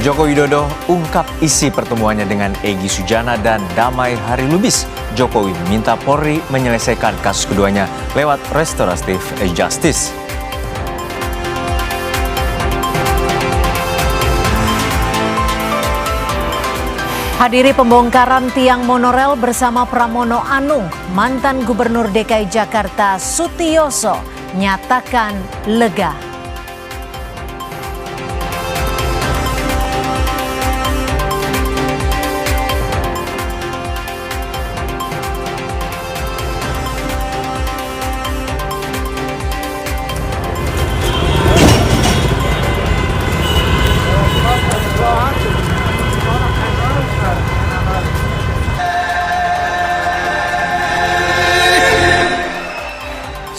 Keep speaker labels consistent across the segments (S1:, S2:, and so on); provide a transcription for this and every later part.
S1: Joko Widodo ungkap isi pertemuannya dengan Egy Sujana dan Damai Harilubis. Jokowi meminta Polri menyelesaikan kasus keduanya lewat restoratif justice.
S2: Hadiri pembongkaran tiang monorel bersama Pramono Anung, mantan Gubernur DKI Jakarta Sutioso nyatakan lega.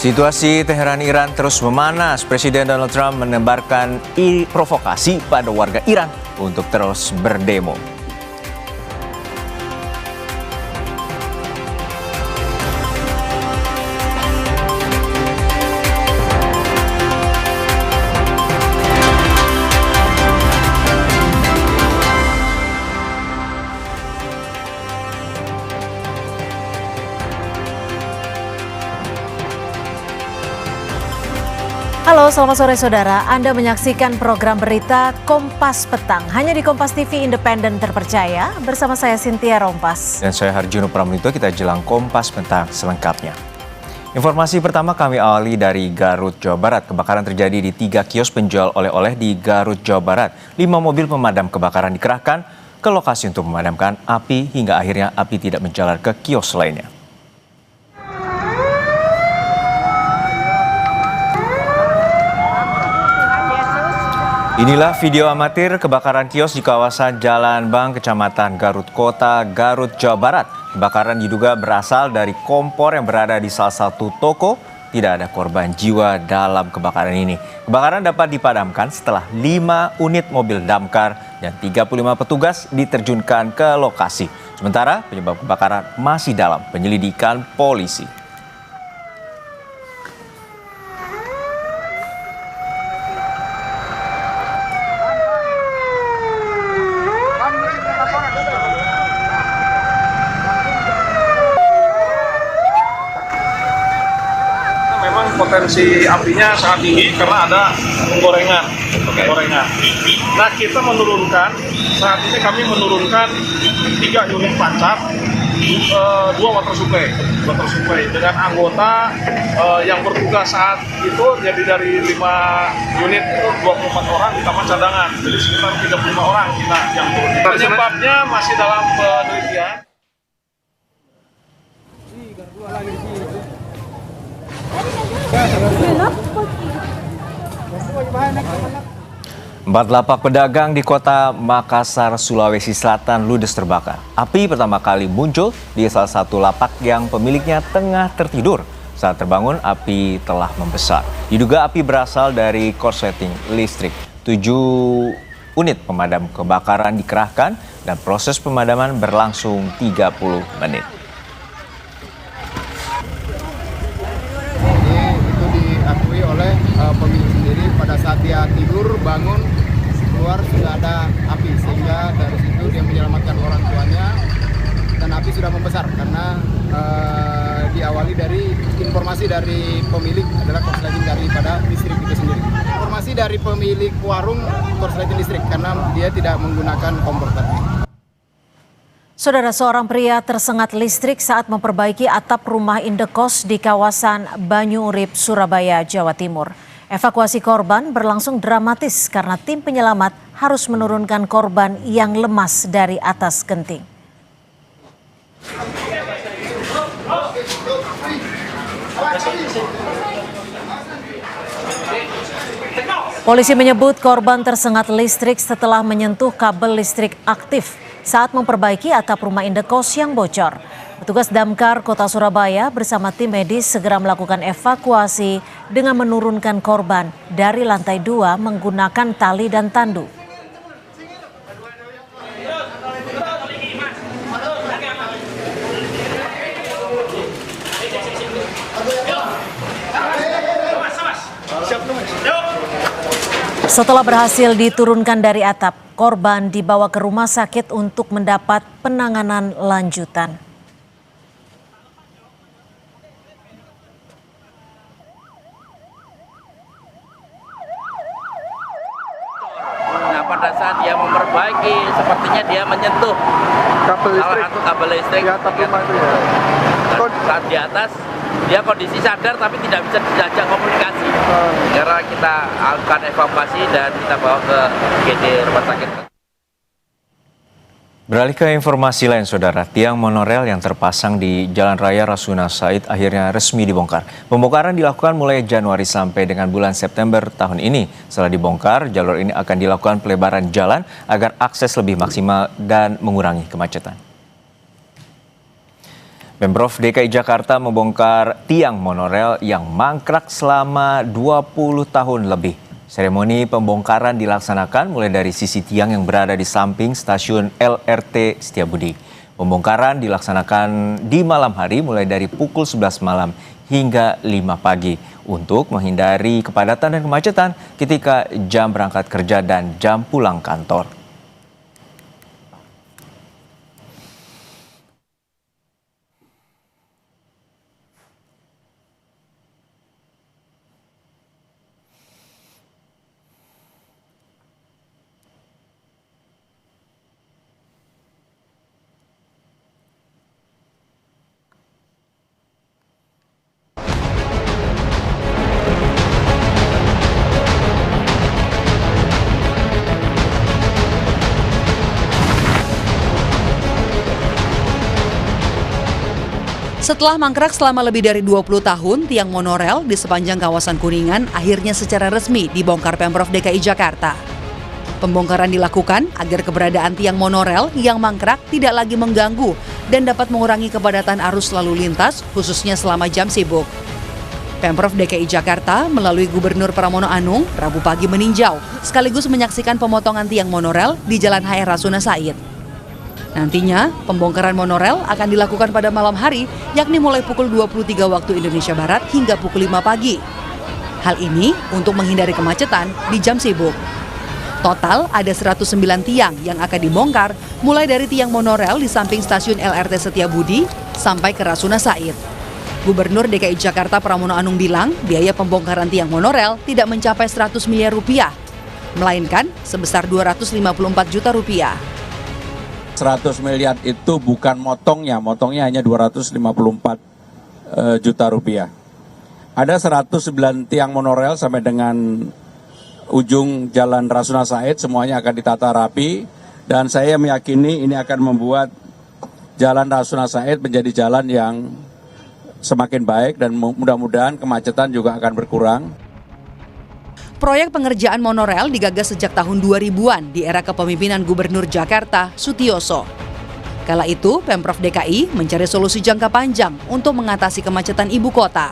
S1: Situasi Teheran Iran terus memanas. Presiden Donald Trump menebarkan provokasi pada warga Iran untuk terus berdemo.
S2: Halo, selamat sore saudara. Anda menyaksikan program berita Kompas Petang. Hanya di Kompas TV Independen terpercaya. Bersama saya Cynthia Rompas.
S1: Dan saya Harjuno Pramunito, kita jelang Kompas Petang selengkapnya. Informasi pertama kami awali dari Garut, Jawa Barat. Kebakaran terjadi di 3 kios penjual oleh-oleh di Garut, Jawa Barat. 5 mobil pemadam kebakaran dikerahkan ke lokasi untuk memadamkan api hingga akhirnya api tidak menjalar ke kios lainnya. Inilah video amatir kebakaran kios di kawasan Jalan Bank, Kecamatan Garut Kota, Garut, Jawa Barat. Kebakaran diduga berasal dari kompor yang berada di salah satu toko. Tidak ada korban jiwa dalam kebakaran ini. Kebakaran dapat dipadamkan setelah 5 unit mobil damkar dan 35 petugas diterjunkan ke lokasi. Sementara penyebab kebakaran masih dalam penyelidikan polisi.
S3: Potensi apinya sangat tinggi karena ada penggorengan. Nah, kita menurunkan, saat ini kami menurunkan 3 unit pancar, 2 water supply dengan anggota yang bertugas saat itu jadi dari 5 unit itu 24 orang ditambah cadangan, jadi sekitar 35 orang kita yang turun. Penyebabnya masih dalam penelitian.
S1: 4 lapak pedagang di kota Makassar, Sulawesi Selatan ludes terbakar. Api pertama kali muncul di salah satu lapak yang pemiliknya tengah tertidur. Saat terbangun, api telah membesar. Diduga api berasal dari korsleting listrik. 7 unit pemadam kebakaran dikerahkan dan proses pemadaman berlangsung 30 menit.
S4: Pemilik sendiri pada saat dia tidur bangun keluar sudah ada api, sehingga dari situ dia menyelamatkan orang tuanya dan api sudah membesar karena diawali dari informasi dari pemilik adalah korsleting daripada listrik itu sendiri. Informasi dari pemilik warung korsleting listrik karena dia tidak menggunakan kompor tadi.
S2: Saudara, seorang pria tersengat listrik saat memperbaiki atap rumah indekos di kawasan Banyu Urip, Surabaya, Jawa Timur. Evakuasi korban berlangsung dramatis karena tim penyelamat harus menurunkan korban yang lemas dari atas genting. Polisi menyebut korban tersengat listrik setelah menyentuh kabel listrik aktif saat memperbaiki atap rumah indekos yang bocor. Petugas Damkar Kota Surabaya bersama tim medis segera melakukan evakuasi dengan menurunkan korban dari lantai 2 menggunakan tali dan tandu. Setelah berhasil diturunkan dari atap, korban dibawa ke rumah sakit untuk mendapat penanganan lanjutan.
S5: Nah, pada saat dia memperbaiki, sepertinya dia menyentuh salah satu kabel listrik
S3: di atap rumah itu ya.
S5: saat di atas. Dia kondisi sadar tapi tidak bisa diajak komunikasi. Karena kita akan evakuasi dan kita bawa ke UGD rumah sakit.
S1: Beralih ke informasi lain, Saudara. Tiang monorel yang terpasang di Jalan Raya Rasuna Said akhirnya resmi dibongkar. Pembongkaran dilakukan mulai Januari sampai dengan bulan September tahun ini. Setelah dibongkar, jalur ini akan dilakukan pelebaran jalan agar akses lebih maksimal dan mengurangi kemacetan. Pemprov DKI Jakarta membongkar tiang monorel yang mangkrak selama 20 tahun lebih. Seremoni pembongkaran dilaksanakan mulai dari sisi tiang yang berada di samping stasiun LRT Setiabudi. Pembongkaran dilaksanakan di malam hari mulai dari pukul 11 malam hingga 5 pagi untuk menghindari kepadatan dan kemacetan ketika jam berangkat kerja dan jam pulang kantor.
S6: Setelah mangkrak selama lebih dari 20 tahun, tiang monorel di sepanjang kawasan Kuningan akhirnya secara resmi dibongkar Pemprov DKI Jakarta. Pembongkaran dilakukan agar keberadaan tiang monorel yang mangkrak tidak lagi mengganggu dan dapat mengurangi kepadatan arus lalu lintas, khususnya selama jam sibuk. Pemprov DKI Jakarta melalui Gubernur Pramono Anung Rabu pagi meninjau sekaligus menyaksikan pemotongan tiang monorel di Jalan HR Rasuna Said. Nantinya, pembongkaran monorel akan dilakukan pada malam hari, yakni mulai pukul 23 waktu Indonesia Barat hingga pukul 5 pagi. Hal ini untuk menghindari kemacetan di jam sibuk. Total ada 109 tiang yang akan dibongkar, mulai dari tiang monorel di samping stasiun LRT Setiabudi sampai ke Rasuna Said. Gubernur DKI Jakarta Pramono Anung bilang, biaya pembongkaran tiang monorel tidak mencapai 100 miliar rupiah, melainkan sebesar 254 juta rupiah.
S7: 100 miliar itu bukan motongnya hanya 254 juta rupiah. Ada 109 tiang monorel sampai dengan ujung Jalan Rasuna Said, semuanya akan ditata rapi, dan saya meyakini ini akan membuat Jalan Rasuna Said menjadi jalan yang semakin baik dan mudah-mudahan kemacetan juga akan berkurang.
S6: Proyek pengerjaan monorel digagas sejak tahun 2000-an di era kepemimpinan Gubernur Jakarta, Sutioso. Kala itu, Pemprov DKI mencari solusi jangka panjang untuk mengatasi kemacetan ibu kota.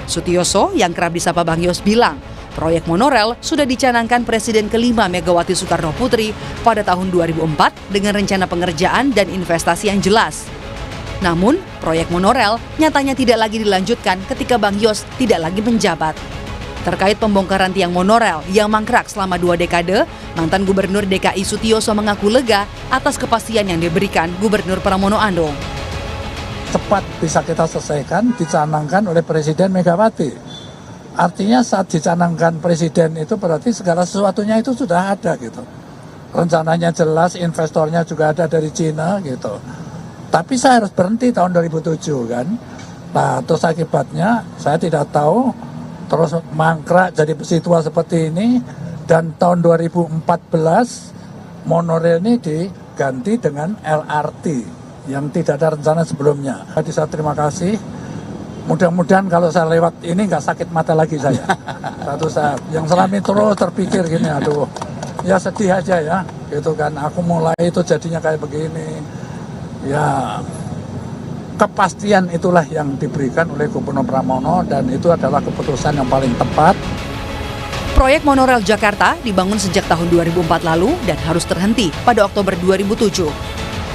S6: Sutioso yang kerap disapa Bang Yos bilang, proyek monorel sudah dicanangkan Presiden kelima Megawati Soekarno Putri pada tahun 2004 dengan rencana pengerjaan dan investasi yang jelas. Namun, proyek monorel nyatanya tidak lagi dilanjutkan ketika Bang Yos tidak lagi menjabat. Terkait pembongkaran tiang monorel yang mangkrak selama 2 dekade, mantan Gubernur DKI Sutioso mengaku lega atas kepastian yang diberikan Gubernur Pramono Anung.
S8: Cepat bisa kita selesaikan, dicanangkan oleh Presiden Megawati. Artinya saat dicanangkan Presiden itu berarti segala sesuatunya itu sudah ada gitu. Rencananya jelas, investornya juga ada dari Cina gitu. Tapi saya harus berhenti tahun 2007 kan. Nah terus akibatnya saya tidak tahu, terus mangkrak jadi besi tua seperti ini, dan tahun 2014 monorel ini diganti dengan LRT yang tidak ada rencana sebelumnya. Jadi saya terima kasih, mudah-mudahan kalau saya lewat ini nggak sakit mata lagi saya. Satu saat yang selama ini terus terpikir gini, aduh ya sedih aja ya gitu kan, aku mulai itu jadinya kayak begini ya. Kepastian itulah yang diberikan oleh Gubernur Pramono dan itu adalah keputusan yang paling tepat.
S6: Proyek monorel Jakarta dibangun sejak tahun 2004 lalu dan harus terhenti pada Oktober 2007.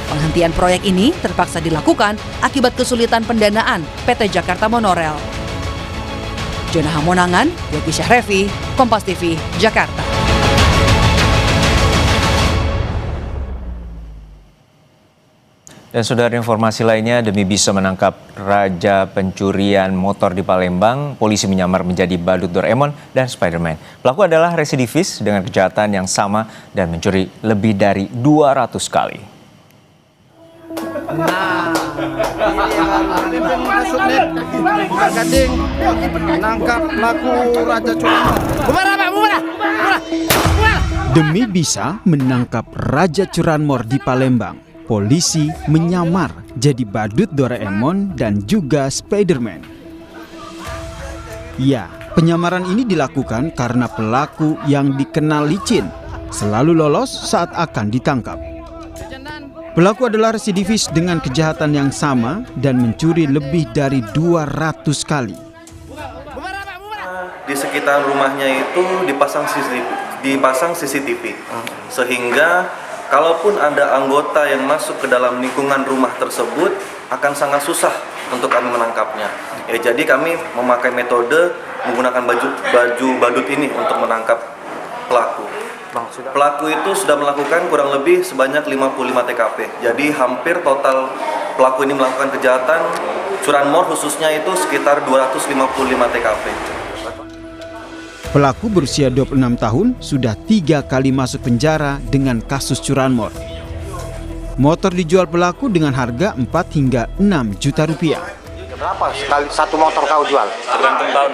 S6: Penghentian proyek ini terpaksa dilakukan akibat kesulitan pendanaan PT Jakarta Monorel. Jonah Hamonangan, Yogi Syahrevi, Kompas TV, Jakarta.
S1: Dan saudara, informasi lainnya, demi bisa menangkap raja pencurian motor di Palembang, polisi menyamar menjadi badut Doraemon dan Spider-Man. Pelaku adalah residivis dengan kejahatan yang sama dan mencuri lebih dari 200 kali.
S4: Nah, ini yang masuk net gading menangkap pelaku Raja Curanmor.
S9: Demi bisa menangkap Raja Curanmor di Palembang, polisi menyamar jadi badut Doraemon dan juga Spider-Man. Ya, penyamaran ini dilakukan karena pelaku yang dikenal licin selalu lolos saat akan ditangkap. Pelaku adalah residivis dengan kejahatan yang sama dan mencuri lebih dari 200 kali.
S10: Di sekitar rumahnya itu dipasang CCTV, sehingga kalaupun ada anggota yang masuk ke dalam lingkungan rumah tersebut akan sangat susah untuk kami menangkapnya. Jadi kami memakai metode menggunakan baju badut ini untuk menangkap pelaku. Pelaku itu sudah melakukan kurang lebih sebanyak 55 TKP. Jadi hampir total pelaku ini melakukan kejahatan curanmor khususnya itu sekitar 255 TKP.
S9: Pelaku berusia 26 tahun sudah 3 kali masuk penjara dengan kasus curanmor. Motor dijual pelaku dengan harga 4 hingga 6 juta rupiah.
S4: Berapa sekali satu motor kau jual?
S5: Tergantung tahun.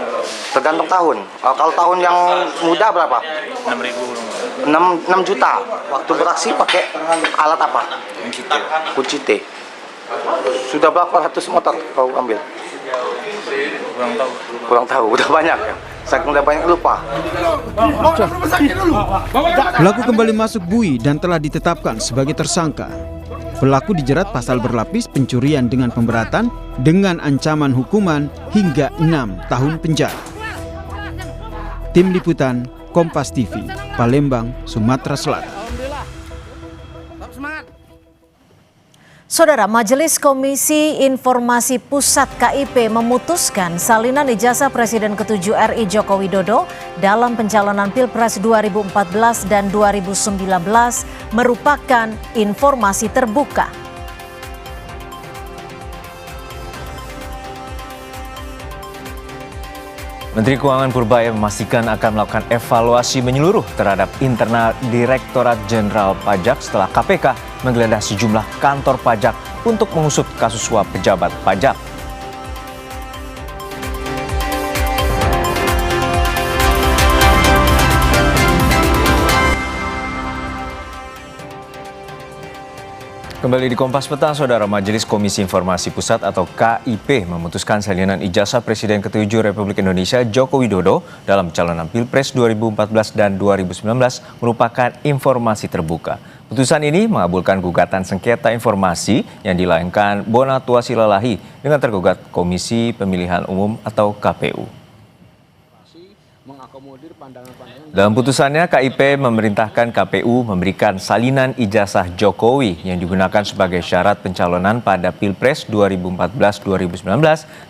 S4: Tergantung tahun. Kalau tahun yang muda berapa? 6 juta. Waktu beraksi pakai alat apa? Kunci T. Sudah berapa ratus motor kau ambil? Kurang tahu. Udah banyak ya? Saya udah banyak lupa.
S9: Pelaku kembali masuk bui dan telah ditetapkan sebagai tersangka. Pelaku dijerat pasal berlapis pencurian dengan pemberatan dengan ancaman hukuman hingga 6 tahun penjara. Tim Liputan Kompas TV, Palembang, Sumatera Selatan.
S2: Saudara, Majelis Komisi Informasi Pusat KIP memutuskan salinan ijazah Presiden ke-7 RI Joko Widodo dalam pencalonan Pilpres 2014 dan 2019 merupakan informasi terbuka.
S1: Menteri Keuangan Purbaya memastikan akan melakukan evaluasi menyeluruh terhadap internal Direktorat Jenderal Pajak setelah KPK menggeledah sejumlah kantor pajak untuk mengusut kasus suap pejabat pajak. Kembali di Kompas Petang, Saudara. Majelis Komisi Informasi Pusat atau KIP memutuskan salinan ijazah Presiden ke-7 Republik Indonesia Joko Widodo dalam pencalonan Pilpres 2014 dan 2019 merupakan informasi terbuka. Putusan ini mengabulkan gugatan sengketa informasi yang dilayangkan Bonatua Silalahi dengan tergugat Komisi Pemilihan Umum atau KPU. Dalam putusannya, KIP memerintahkan KPU memberikan salinan ijazah Jokowi yang digunakan sebagai syarat pencalonan pada Pilpres 2014-2019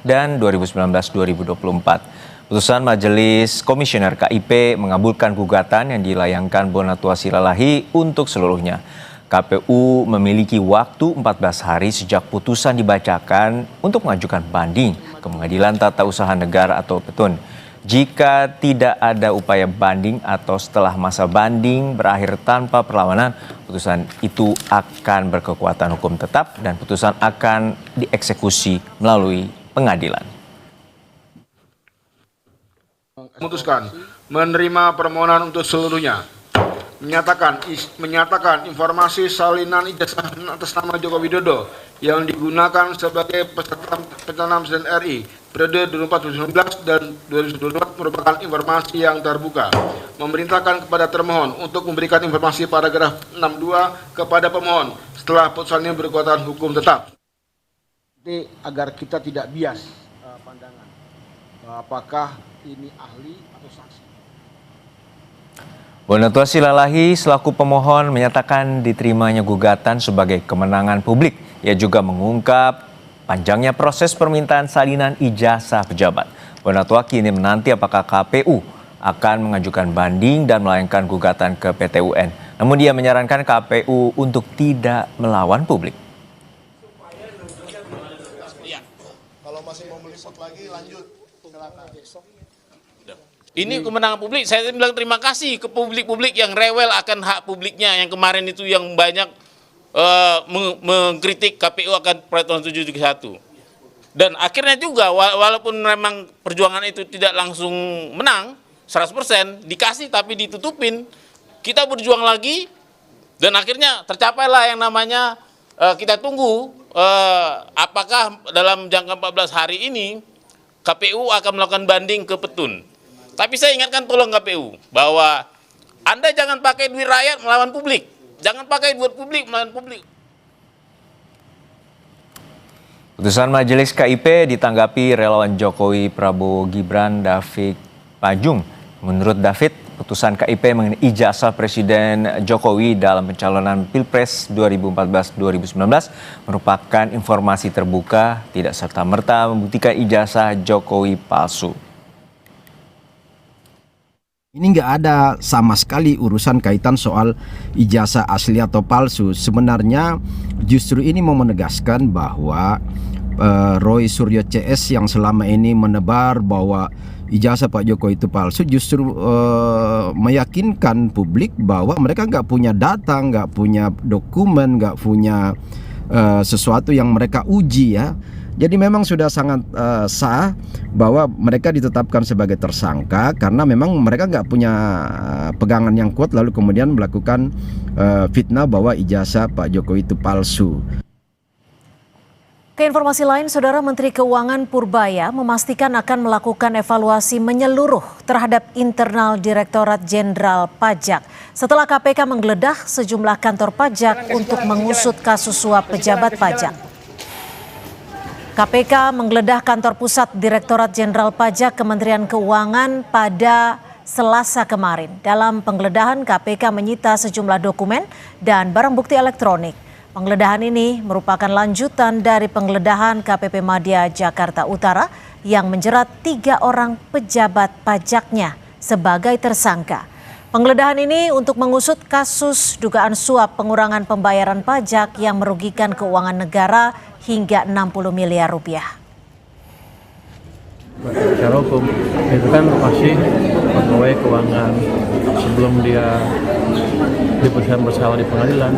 S1: dan 2019-2024. Putusan Majelis Komisioner KIP mengabulkan gugatan yang dilayangkan Bonatua Silalahi untuk seluruhnya. KPU memiliki waktu 14 hari sejak putusan dibacakan untuk mengajukan banding ke Pengadilan Tata Usaha Negara atau Petun. Jika tidak ada upaya banding atau setelah masa banding berakhir tanpa perlawanan, putusan itu akan berkekuatan hukum tetap dan putusan akan dieksekusi melalui pengadilan.
S3: Memutuskan menerima permohonan untuk seluruhnya. Menyatakan informasi salinan ijazah atas nama Joko Widodo yang digunakan sebagai peserta pencalonan Presiden RI periode 2014 dan 2024 merupakan informasi yang terbuka. Memerintahkan kepada termohon untuk memberikan informasi paragraf 62 kepada pemohon setelah putusan ini berkekuatan hukum tetap.
S4: Agar kita tidak bias pandangan apakah ini ahli atau saksi.
S1: Bonatua Silalahi selaku pemohon menyatakan diterimanya gugatan sebagai kemenangan publik. Ia juga mengungkap panjangnya proses permintaan salinan ijazah pejabat. Bonatua kini menanti apakah KPU akan mengajukan banding dan melayangkan gugatan ke PT UN. Namun dia menyarankan KPU untuk tidak melawan publik.
S11: Ini kemenangan publik. Saya bilang terima kasih ke publik-publik yang rewel akan hak publiknya, yang kemarin itu yang banyak mengkritik KPU akan peraturan 731. Dan akhirnya juga walaupun memang perjuangan itu tidak langsung menang 100%, dikasih tapi ditutupin, kita berjuang lagi dan akhirnya tercapailah yang namanya kita tunggu apakah dalam jangka 14 hari ini KPU akan melakukan banding ke Petun. Tapi saya ingatkan tolong KPU bahwa Anda jangan pakai duit rakyat melawan publik. Jangan pakai duit publik melawan publik.
S1: Putusan Majelis KIP ditanggapi relawan Jokowi Prabowo Gibran David Pajung. Menurut David, putusan KIP mengenai ijazah Presiden Jokowi dalam pencalonan Pilpres 2014-2019 merupakan informasi terbuka, tidak serta-merta membuktikan ijazah Jokowi palsu.
S12: Ini nggak ada sama sekali urusan kaitan soal ijazah asli atau palsu. Sebenarnya justru ini mau menegaskan bahwa Roy Suryo CS yang selama ini menebar bahwa ijazah Pak Jokowi itu palsu justru meyakinkan publik bahwa mereka nggak punya data, nggak punya dokumen, nggak punya sesuatu yang mereka uji ya. Jadi memang sudah sangat sah bahwa mereka ditetapkan sebagai tersangka karena memang mereka nggak punya pegangan yang kuat lalu kemudian melakukan fitnah bahwa ijazah Pak Jokowi itu palsu.
S2: Ke informasi lain, Saudara Menteri Keuangan Purbaya memastikan akan melakukan evaluasi menyeluruh terhadap internal Direktorat Jenderal Pajak setelah KPK menggeledah sejumlah kantor pajak untuk mengusut kasus suap pejabat pajak. KPK menggeledah kantor pusat Direktorat Jenderal Pajak Kementerian Keuangan pada Selasa kemarin. Dalam penggeledahan, KPK menyita sejumlah dokumen dan barang bukti elektronik. Penggeledahan ini merupakan lanjutan dari penggeledahan KPP Madya Jakarta Utara yang menjerat 3 orang pejabat pajaknya sebagai tersangka. Penggeledahan ini untuk mengusut kasus dugaan suap pengurangan pembayaran pajak yang merugikan keuangan negara hingga 60 miliar rupiah.
S13: Secara hukum itu kan pasti pegawai keuangan sebelum dia diputuskan bersalah di pengadilan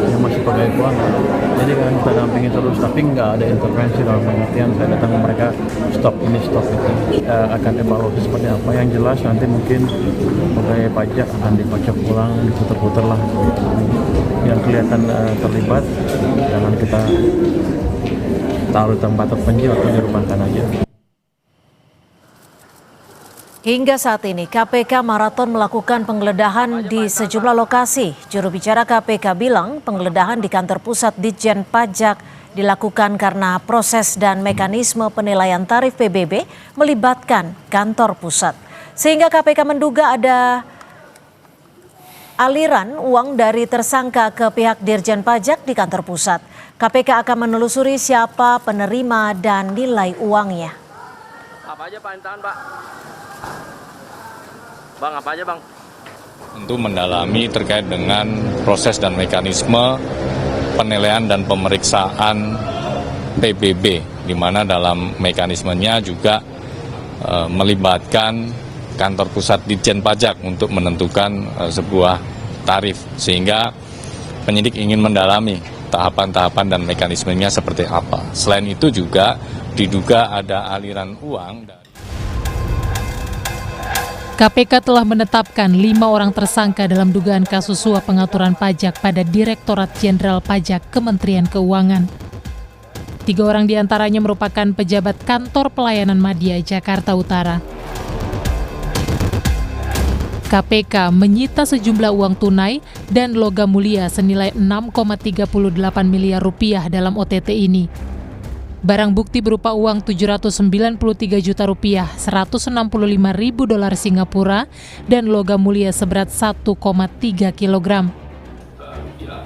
S13: yang masih pegawai keuangan. Jadi kan kita dampingi terus, tapi nggak ada intervensi dalam pengertian saya datang ke mereka stop ini stop itu. Akan evaluasi seperti apa. Yang jelas nanti mungkin pegawai pajak akan dipajak ulang, diputar-putar lah. Yang kelihatan terlibat jangan kita taruh di tempat terpencil atau dirumahkan aja.
S2: Hingga saat ini KPK maraton melakukan penggeledahan di sejumlah lokasi. Juru bicara KPK bilang penggeledahan di kantor pusat Ditjen Pajak dilakukan karena proses dan mekanisme penilaian tarif PBB melibatkan kantor pusat. Sehingga KPK menduga ada aliran uang dari tersangka ke pihak Dirjen Pajak di kantor pusat. KPK akan menelusuri siapa penerima dan nilai uangnya.
S5: Apa aja Pak intaan Pak? Bang, apa aja Bang?
S14: Tentu mendalami terkait dengan proses dan mekanisme penilaian dan pemeriksaan PBB, di mana dalam mekanismenya juga melibatkan kantor pusat Ditjen Pajak untuk menentukan sebuah tarif, sehingga penyidik ingin mendalami tahapan-tahapan dan mekanismenya seperti apa. Selain itu juga diduga ada aliran uang.
S15: KPK telah menetapkan 5 orang tersangka dalam dugaan kasus suap pengaturan pajak pada Direktorat Jenderal Pajak Kementerian Keuangan. 3 orang diantaranya merupakan pejabat kantor pelayanan Madya Jakarta Utara. KPK menyita sejumlah uang tunai dan logam mulia senilai 6,38 miliar rupiah dalam OTT ini. Barang bukti berupa uang 793 juta rupiah, 165 ribu dolar Singapura, dan logam mulia seberat 1,3 kilogram.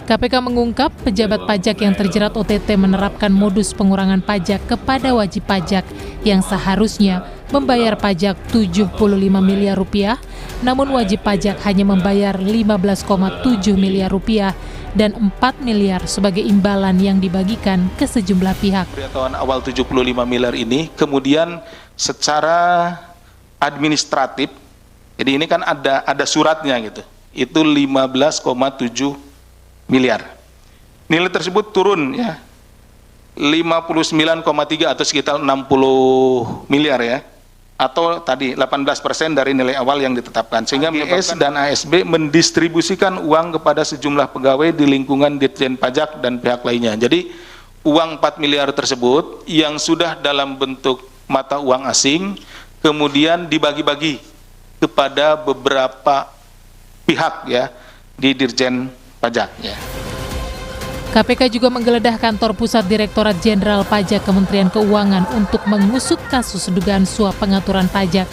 S15: KPK mengungkap pejabat pajak yang terjerat OTT menerapkan modus pengurangan pajak kepada wajib pajak yang seharusnya membayar pajak 75 miliar rupiah, namun wajib pajak hanya membayar 15,7 miliar rupiah dan 4 miliar sebagai imbalan yang dibagikan ke sejumlah pihak.
S16: Tahun awal 75 miliar ini kemudian secara administratif Jadi ini kan ada suratnya gitu. Itu 15,7 miliar. Nilai tersebut turun ya. 59,3 atau sekitar 60 miliar ya. Atau tadi 18% dari nilai awal yang ditetapkan. Sehingga BS dan ASB mendistribusikan uang kepada sejumlah pegawai di lingkungan Ditjen Pajak dan pihak lainnya. Jadi uang 4 miliar tersebut yang sudah dalam bentuk mata uang asing kemudian dibagi-bagi kepada beberapa pihak ya di Dirjen Pajak ya.
S15: KPK juga menggeledah kantor pusat Direktorat Jenderal Pajak Kementerian Keuangan untuk mengusut kasus dugaan suap pengaturan pajak.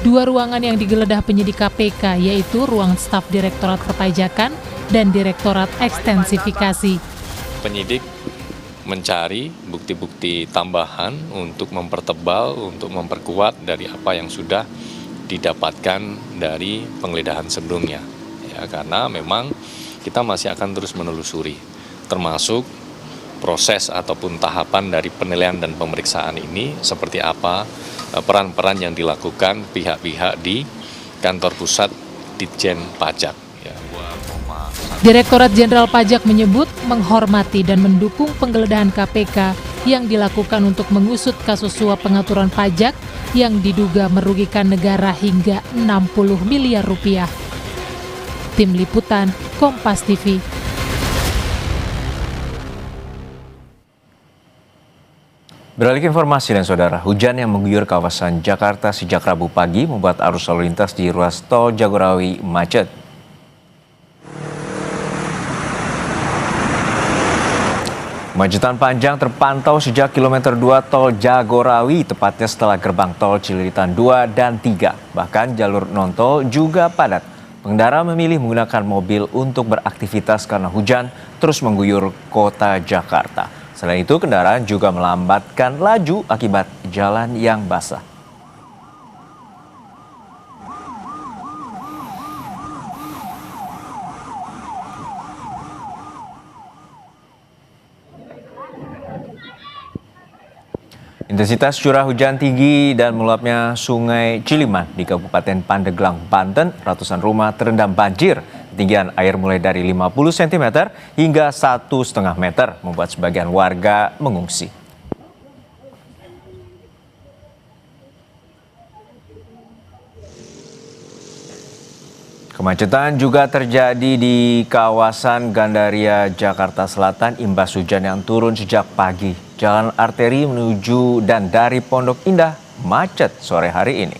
S15: Dua ruangan yang digeledah penyidik KPK yaitu ruang staf Direktorat Perpajakan dan Direktorat Ekstensifikasi.
S14: Penyidik mencari bukti-bukti tambahan untuk mempertebal, untuk memperkuat dari apa yang sudah didapatkan dari penggeledahan sebelumnya. Ya, karena memang kita masih akan terus menelusuri, termasuk proses ataupun tahapan dari penilaian dan pemeriksaan ini seperti apa peran-peran yang dilakukan pihak-pihak di kantor pusat Ditjen Pajak. Ya.
S15: Direktorat Jenderal Pajak menyebut menghormati dan mendukung penggeledahan KPK yang dilakukan untuk mengusut kasus suap pengaturan pajak yang diduga merugikan negara hingga 60 miliar rupiah. Tim Liputan, Kompas TV.
S1: Beralih ke informasi dan saudara, hujan yang mengguyur kawasan Jakarta sejak Rabu pagi membuat arus lalu lintas di ruas tol Jagorawi macet. Kemacetan panjang terpantau sejak kilometer 2 tol Jagorawi, tepatnya setelah gerbang tol Cililitan 2 dan 3. Bahkan jalur non-tol juga padat. Pengendara memilih menggunakan mobil untuk beraktivitas karena hujan terus mengguyur kota Jakarta. Selain itu, kendaraan juga melambatkan laju akibat jalan yang basah. Intensitas curah hujan tinggi dan meluapnya Sungai Ciliman di Kabupaten Pandeglang, Banten, ratusan rumah terendam banjir. Ketinggian air mulai dari 50 cm hingga 1,5 meter membuat sebagian warga mengungsi. Kemacetan juga terjadi di kawasan Gandaria, Jakarta Selatan imbas hujan yang turun sejak pagi. Jalan arteri menuju dan dari Pondok Indah macet sore hari ini.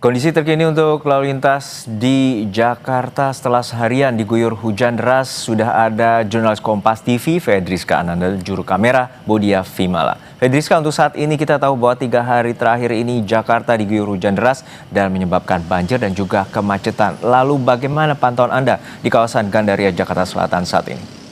S1: Kondisi terkini untuk lalu lintas di Jakarta setelah seharian diguyur hujan deras, sudah ada jurnalis Kompas TV Fedriska Ananda, juru kamera Bodia Vimala. Fedriska, untuk saat ini kita tahu bahwa 3 hari terakhir ini Jakarta diguyur hujan deras dan menyebabkan banjir dan juga kemacetan. Lalu bagaimana pantauan Anda di kawasan Gandaria, Jakarta Selatan saat ini?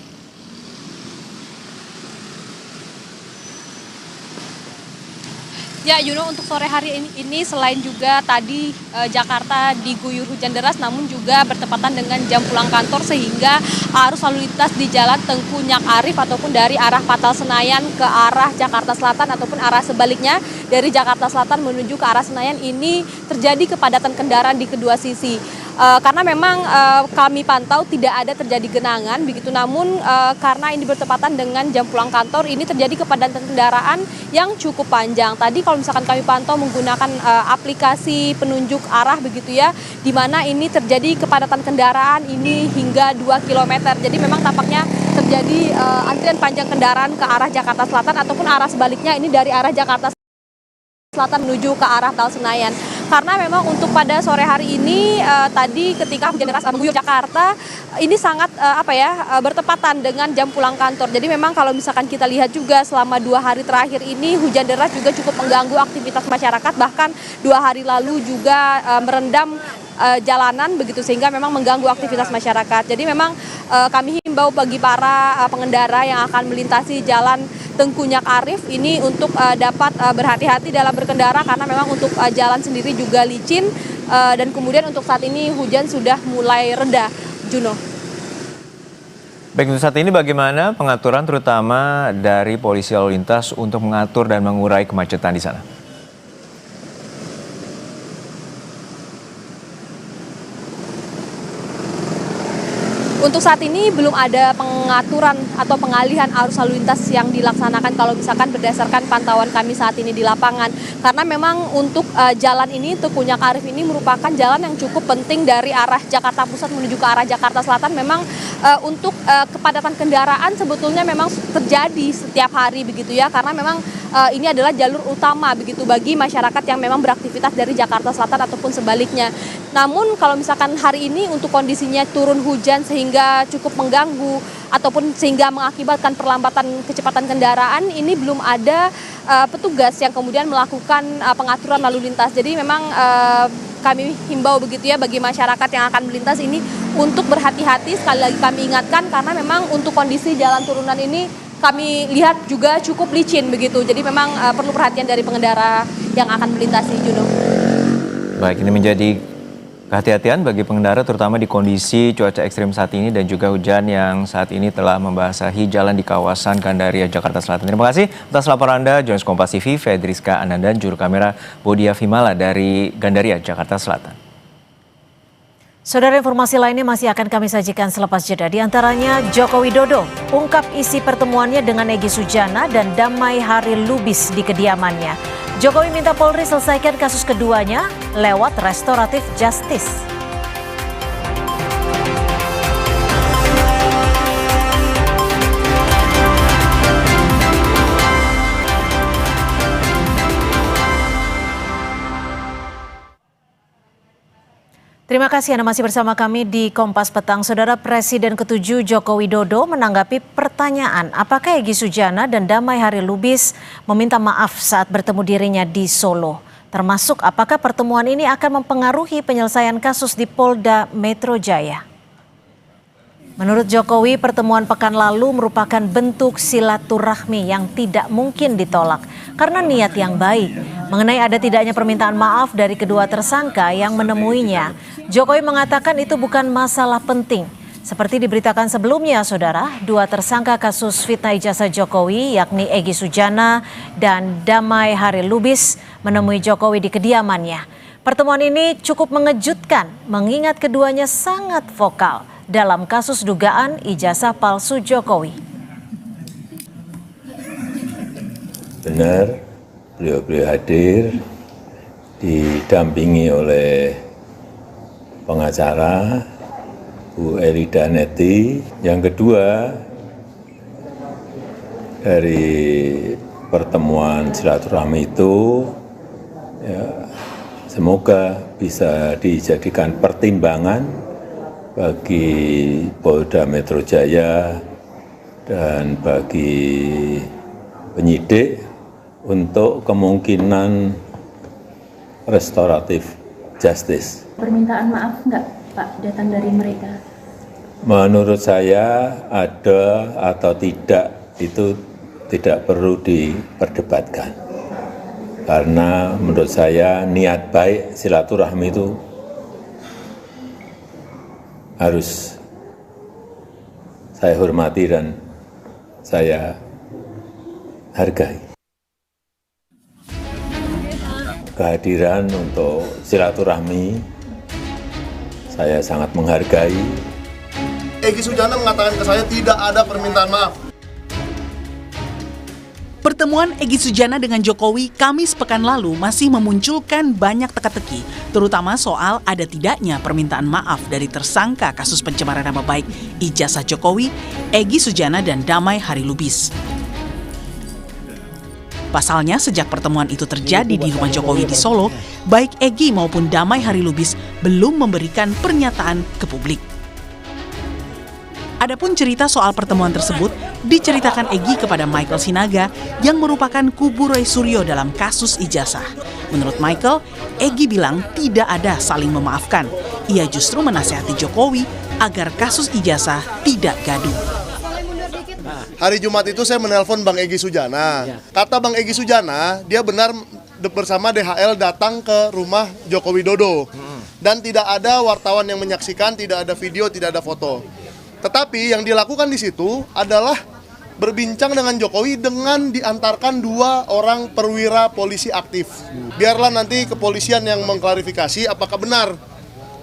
S17: Ya, Yuno, untuk sore hari ini selain juga tadi Jakarta diguyur hujan deras, namun juga bertepatan dengan jam pulang kantor sehingga arus lalu lintas di Jalan Tengku Nyak Arif ataupun dari arah Patal Senayan ke arah Jakarta Selatan ataupun arah sebaliknya dari Jakarta Selatan menuju ke arah Senayan ini terjadi kepadatan kendaraan di kedua sisi. Karena memang kami pantau tidak ada terjadi genangan begitu, namun karena ini bertepatan dengan jam pulang kantor ini terjadi kepadatan kendaraan yang cukup panjang. Tadi kalau misalkan kami pantau menggunakan aplikasi penunjuk arah begitu ya, di mana ini terjadi kepadatan kendaraan ini hingga 2 km. Jadi memang tampaknya terjadi antrian panjang kendaraan ke arah Jakarta Selatan ataupun arah sebaliknya ini dari arah Jakarta Selatan menuju ke arah Patal Senayan. Karena memang untuk pada sore hari ini tadi ketika hujan deras mengguyur Jakarta ini sangat bertepatan dengan jam pulang kantor. Jadi memang kalau misalkan kita lihat juga selama 2 hari terakhir ini hujan deras juga cukup mengganggu aktivitas masyarakat, bahkan 2 hari lalu juga merendam jalanan begitu sehingga memang mengganggu aktivitas masyarakat. Jadi memang kami himbau bagi para pengendara yang akan melintasi jalan Tengku Nyak Arif ini untuk dapat berhati-hati dalam berkendara karena memang untuk jalan sendiri juga licin dan kemudian untuk saat ini hujan sudah mulai reda, Juno.
S1: Baik, untuk saat ini bagaimana pengaturan terutama dari polisi lalu lintas untuk mengatur dan mengurai kemacetan di sana?
S17: Untuk saat ini belum ada pengaturan atau pengalihan arus lalu lintas yang dilaksanakan kalau misalkan berdasarkan pantauan kami saat ini di lapangan. Karena memang untuk jalan ini, Tekunyak Arif ini merupakan jalan yang cukup penting dari arah Jakarta Pusat menuju ke arah Jakarta Selatan. Memang untuk kepadatan kendaraan sebetulnya memang terjadi setiap hari begitu ya. Karena memang ini adalah jalur utama begitu bagi masyarakat yang memang beraktivitas dari Jakarta Selatan ataupun sebaliknya. Namun kalau misalkan hari ini untuk kondisinya turun hujan sehingga cukup mengganggu ataupun sehingga mengakibatkan perlambatan kecepatan kendaraan, ini belum ada petugas yang kemudian melakukan pengaturan lalu lintas. Jadi memang kami himbau begitu ya bagi masyarakat yang akan melintas ini untuk berhati-hati. Sekali lagi kami ingatkan karena memang untuk kondisi jalan turunan ini kami lihat juga cukup licin begitu. Jadi memang perlu perhatian dari pengendara yang akan melintasi, Juno.
S1: Baik, ini menjadi kehati-hatian bagi pengendara terutama di kondisi cuaca ekstrim saat ini dan juga hujan yang saat ini telah membasahi jalan di kawasan Gandaria, Jakarta Selatan. Terima kasih atas laporan Anda, Jurnalis Kompas TV, Fedriska Ananda, juru kamera Bodia Vimala dari Gandaria, Jakarta Selatan.
S2: Saudara, informasi lainnya masih akan kami sajikan selepas jeda. Di antaranya Joko Widodo ungkap isi pertemuannya dengan Egy Sujana dan Damai Hari Lubis di kediamannya. Jokowi minta Polri selesaikan kasus keduanya lewat restoratif justice. Terima kasih Anda masih bersama kami di Kompas Petang. Saudara, Presiden ke-7 Joko Widodo menanggapi pertanyaan apakah Egy Sujana dan Damai Hari Lubis meminta maaf saat bertemu dirinya di Solo. Termasuk apakah pertemuan ini akan mempengaruhi penyelesaian kasus di Polda Metro Jaya. Menurut Jokowi, pertemuan pekan lalu merupakan bentuk silaturahmi yang tidak mungkin ditolak karena niat yang baik. Mengenai ada tidaknya permintaan maaf dari kedua tersangka yang menemuinya, Jokowi mengatakan itu bukan masalah penting. Seperti diberitakan sebelumnya, saudara, dua tersangka kasus fitnah ijazah Jokowi yakni Egy Sujana dan Damai Hari Lubis menemui Jokowi di kediamannya. Pertemuan ini cukup mengejutkan mengingat keduanya sangat vokal dalam kasus dugaan ijazah palsu Jokowi.
S18: Benar, beliau hadir didampingi oleh pengacara Bu Elida Neti. Yang kedua, dari pertemuan silaturahmi itu ya, semoga bisa dijadikan pertimbangan bagi Polda Metro Jaya dan bagi penyidik untuk kemungkinan restoratif justice.
S19: Permintaan maaf enggak Pak datang dari mereka?
S18: Menurut saya ada atau tidak itu tidak perlu diperdebatkan. Karena menurut saya niat baik silaturahmi itu harus saya hormati dan saya hargai. Kehadiran untuk silaturahmi saya sangat menghargai.
S20: Egy Sujana mengatakan ke saya tidak ada permintaan maaf.
S21: Pertemuan Egy Sujana dengan Jokowi Kamis pekan lalu masih memunculkan banyak teka-teki, terutama soal ada tidaknya permintaan maaf dari tersangka kasus pencemaran nama baik ijazah Jokowi, Egy Sujana dan Damai Hari Lubis. Pasalnya sejak pertemuan itu terjadi di rumah Jokowi di Solo, baik Egy maupun Damai Hari Lubis belum memberikan pernyataan ke publik. Adapun cerita soal pertemuan tersebut diceritakan Egy kepada Michael Sinaga yang merupakan kubu Roy Suryo dalam kasus ijazah. Menurut Michael, Egy bilang tidak ada saling memaafkan. Ia justru menasihati Jokowi agar kasus ijazah tidak gaduh.
S20: Hari Jumat itu saya menelpon Bang Egy Sujana. Kata Bang Egy Sujana, dia benar bersama DHL datang ke rumah Joko Widodo. Dan tidak ada wartawan yang menyaksikan, tidak ada video, tidak ada foto. Tetapi yang dilakukan di situ adalah berbincang dengan Jokowi dengan diantarkan 2 orang perwira polisi aktif. Biarlah nanti kepolisian yang mengklarifikasi apakah benar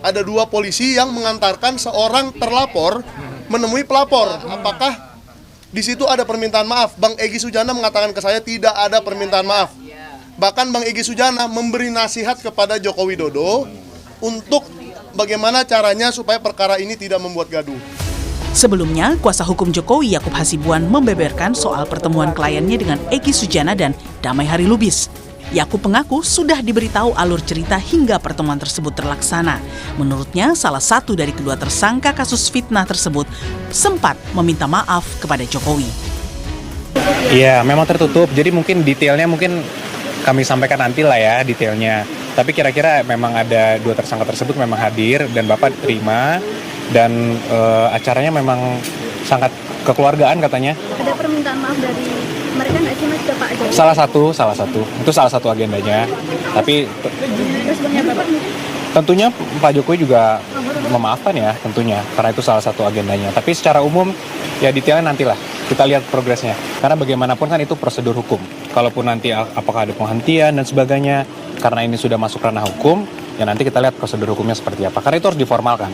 S20: ada 2 polisi yang mengantarkan seorang terlapor menemui pelapor. Apakah di situ ada permintaan maaf? Bang Egy Sujana mengatakan ke saya tidak ada permintaan maaf. Bahkan Bang Egy Sujana memberi nasihat kepada Joko Widodo untuk bagaimana caranya supaya perkara ini tidak membuat gaduh.
S21: Sebelumnya, kuasa hukum Jokowi Yakub Hasibuan membeberkan soal pertemuan kliennya dengan Egy Sujana dan Damai Hari Lubis. Yakub mengaku sudah diberitahu alur cerita hingga pertemuan tersebut terlaksana. Menurutnya, salah satu dari kedua tersangka kasus fitnah tersebut sempat meminta maaf kepada Jokowi.
S7: Iya, memang tertutup. Jadi mungkin detailnya kami sampaikan nanti lah ya detailnya. Tapi kira-kira memang ada 2 tersangka tersebut memang hadir dan Bapak terima. Dan acaranya memang sangat kekeluargaan katanya.
S22: Ada permintaan maaf dari mereka nggak sih Mas ke Pak Jokowi?
S7: Salah satu. Itu salah satu agendanya. Tapi
S22: Responnya Bapak?
S7: tentunya Pak Jokowi juga memaafkan ya tentunya. Karena itu salah satu agendanya. Tapi secara umum ya detailnya nantilah. Kita lihat progresnya. Karena bagaimanapun kan itu prosedur hukum. Kalaupun nanti apakah ada penghentian dan sebagainya. Karena ini sudah masuk ranah hukum. Ya nanti kita lihat prosedur hukumnya seperti apa. Karena itu harus diformalkan.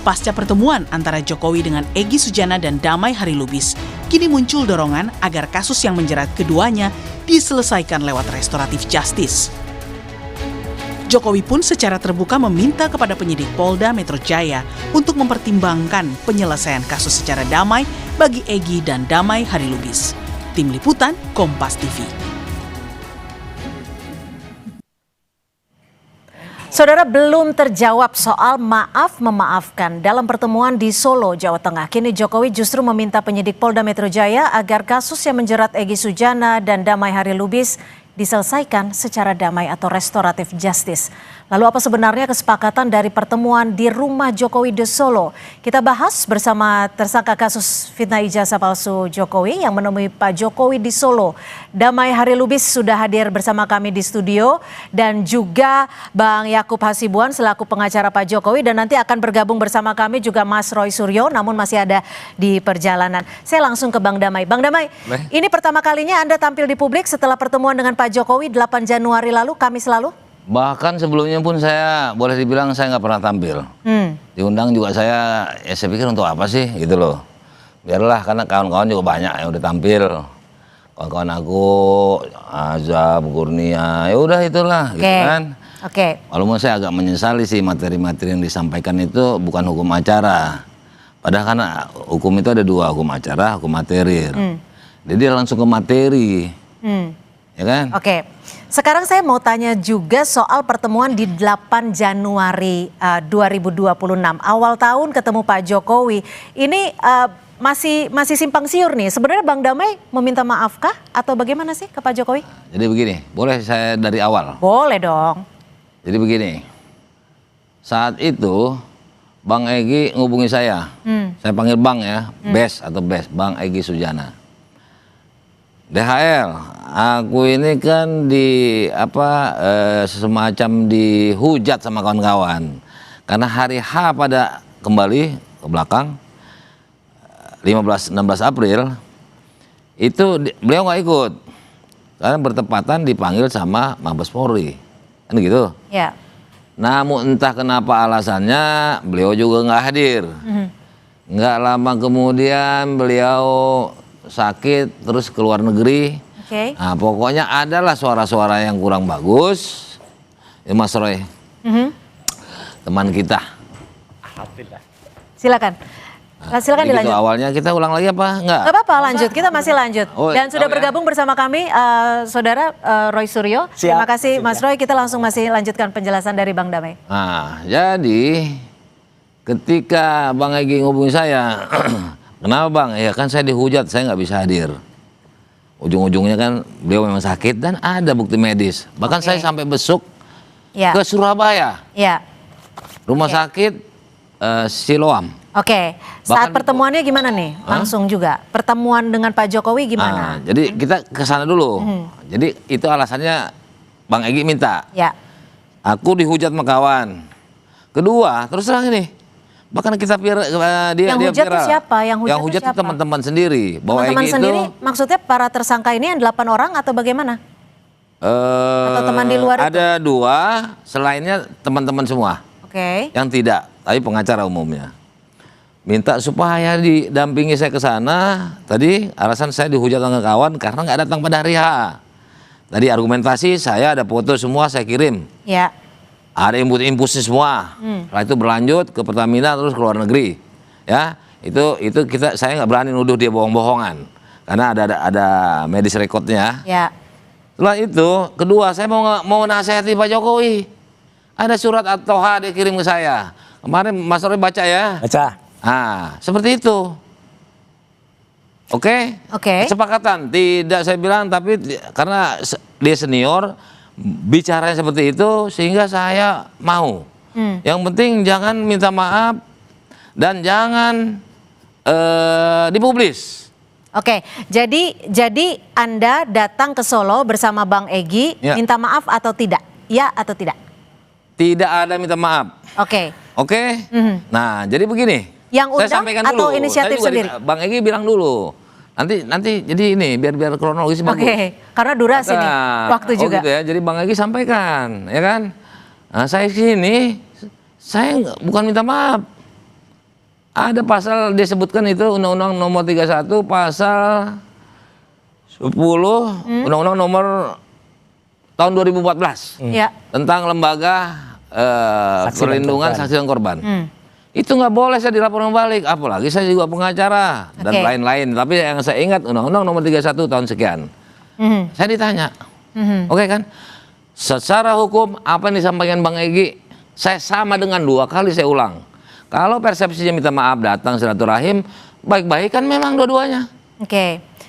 S21: Pasca pertemuan antara Jokowi dengan Egy Sujana dan Damai Hari Lubis, kini muncul dorongan agar kasus yang menjerat keduanya diselesaikan lewat restoratif justice. Jokowi pun secara terbuka meminta kepada penyidik Polda Metro Jaya untuk mempertimbangkan penyelesaian kasus secara damai bagi Egy dan Damai Hari Lubis. Tim Liputan, Kompas TV.
S2: Saudara, belum terjawab soal maaf memaafkan dalam pertemuan di Solo, Jawa Tengah. Kini Jokowi justru meminta penyidik Polda Metro Jaya agar kasus yang menjerat Egy Sujana dan Damai Hari Lubis diselesaikan secara damai atau restoratif justice. Lalu apa sebenarnya kesepakatan dari pertemuan di rumah Jokowi di Solo? Kita bahas bersama tersangka kasus fitnah ijazah palsu Jokowi yang menemui Pak Jokowi di Solo. Damai Hari Lubis sudah hadir bersama kami di studio dan juga Bang Yakub Hasibuan selaku pengacara Pak Jokowi dan nanti akan bergabung bersama kami juga Mas Roy Suryo namun masih ada di perjalanan. Saya langsung ke Bang Damai. Bang Damai, ini pertama kalinya Anda tampil di publik setelah pertemuan dengan Pak Jokowi 8 Januari lalu, Kamis lalu?
S23: Bahkan sebelumnya pun saya boleh dibilang saya nggak pernah tampil. Diundang juga saya pikir untuk apa sih gitu loh. Biarlah karena kawan-kawan juga banyak yang udah tampil. Kawan-kawan aku, Azab, Kurnia, ya udah itulah gitu kan. Walaupun saya agak menyesali sih materi-materi yang disampaikan itu bukan hukum acara. Padahal karena hukum itu ada 2, hukum acara, hukum material. Jadi langsung ke materi. Ya kan?
S2: Sekarang saya mau tanya juga soal pertemuan di 8 Januari 2026. Awal tahun ketemu Pak Jokowi. Ini masih simpang siur nih. Sebenarnya Bang Damai meminta maafkah atau bagaimana sih ke Pak Jokowi?
S23: Jadi begini, boleh saya dari awal?
S2: Boleh dong.
S23: Jadi begini, saat itu Bang Egy ngubungi saya. Saya panggil Bang ya, Bes atau Bes, Bang Egy Sujana. DHL, aku ini kan semacam dihujat sama kawan-kawan. Karena hari H pada kembali ke belakang 15-16 April itu beliau nggak ikut karena bertepatan dipanggil sama Mabes Polri, kan gitu.
S2: Ya.
S23: Namun entah kenapa alasannya beliau juga nggak hadir. Nggak lama kemudian beliau sakit terus ke luar negeri. Nah pokoknya adalah suara-suara yang kurang bagus. Ya Mas Roy, teman kita.
S2: Silakan. Silakan dilanjut.
S23: Awalnya kita ulang lagi apa? Enggak?
S2: Gak apa-apa, lanjut. Kita masih lanjut. Dan sudah bergabung bersama kami Saudara Roy Suryo. Terima kasih Mas Roy. Kita langsung masih lanjutkan penjelasan dari Bang Damai.
S23: Nah, jadi ketika Bang Egy ngubungi saya, kenapa Bang? Ya kan saya dihujat, saya nggak bisa hadir. Ujung-ujungnya kan beliau memang sakit dan ada bukti medis. Bahkan saya sampai besuk ke Surabaya. Rumah sakit Siloam.
S2: Saat pertemuannya gimana nih? Langsung juga. Pertemuan dengan Pak Jokowi gimana?
S23: Jadi kita ke sana dulu. Jadi itu alasannya Bang Egy minta. Aku dihujat sama kawan. Kedua, terus terang ini, Bahkan kita
S2: yang hujat itu siapa? Yang hujat
S23: itu teman-teman sendiri. Bahwa
S2: teman-teman
S23: Egy
S2: sendiri,
S23: itu,
S2: maksudnya para tersangka ini yang 8 orang atau bagaimana? Atau teman di luar
S23: ada 2, selainnya teman-teman semua.
S2: Oke.
S23: Yang tidak, tapi pengacara umumnya. Minta supaya didampingi saya ke sana. Tadi alasan saya dihujat oleh kawan karena nggak datang pada hari H. Tadi argumentasi saya ada foto semua saya kirim.
S2: Ya.
S23: Ada input-inputnya semua. Setelah itu berlanjut ke Pertamina terus ke luar negeri. Ya, itu saya nggak berani nuduh dia bohong-bohongan karena ada medis recordnya.
S2: Ya.
S23: Setelah itu, kedua saya mau nasihati Pak Jokowi. Ada surat At-Toha dia kirim ke saya. Kemarin Mas Roy baca ya? Baca. Nah, seperti itu. Oke? Kesepakatan. Tidak saya bilang, tapi karena dia senior, bicaranya seperti itu sehingga saya mau. Yang penting jangan minta maaf dan jangan dipublis.
S2: Oke, jadi Anda datang ke Solo bersama Bang Egy, minta maaf atau tidak? Ya atau tidak?
S23: Tidak ada minta maaf.
S2: Oke.
S23: Nah, jadi begini.
S2: Yang undang
S23: saya sampaikan
S2: atau
S23: dulu.
S2: inisiatif sendiri?
S23: Bang Egy bilang dulu. Nanti jadi ini biar kronologis bagus.
S2: Karena durasi nih, waktu juga.
S23: Gitu ya. Jadi Bang Egy sampaikan, ya kan? Nah, saya sini, saya bukan minta maaf. Ada pasal disebutkan itu Undang-Undang Nomor 31 pasal 10 Undang-Undang Nomor tahun 2014 tentang lembaga perlindungan saksi dan korban. Itu nggak boleh saya dilaporkan balik, apalagi saya juga pengacara dan lain-lain. Tapi yang saya ingat Undang-Undang Nomor 31 tahun sekian. Saya ditanya, oke kan? Secara hukum apa yang disampaikan Bang Egy, saya sama dengan 2 kali saya ulang. Kalau persepsinya minta maaf datang silaturahim, baik-baik kan memang dua-duanya.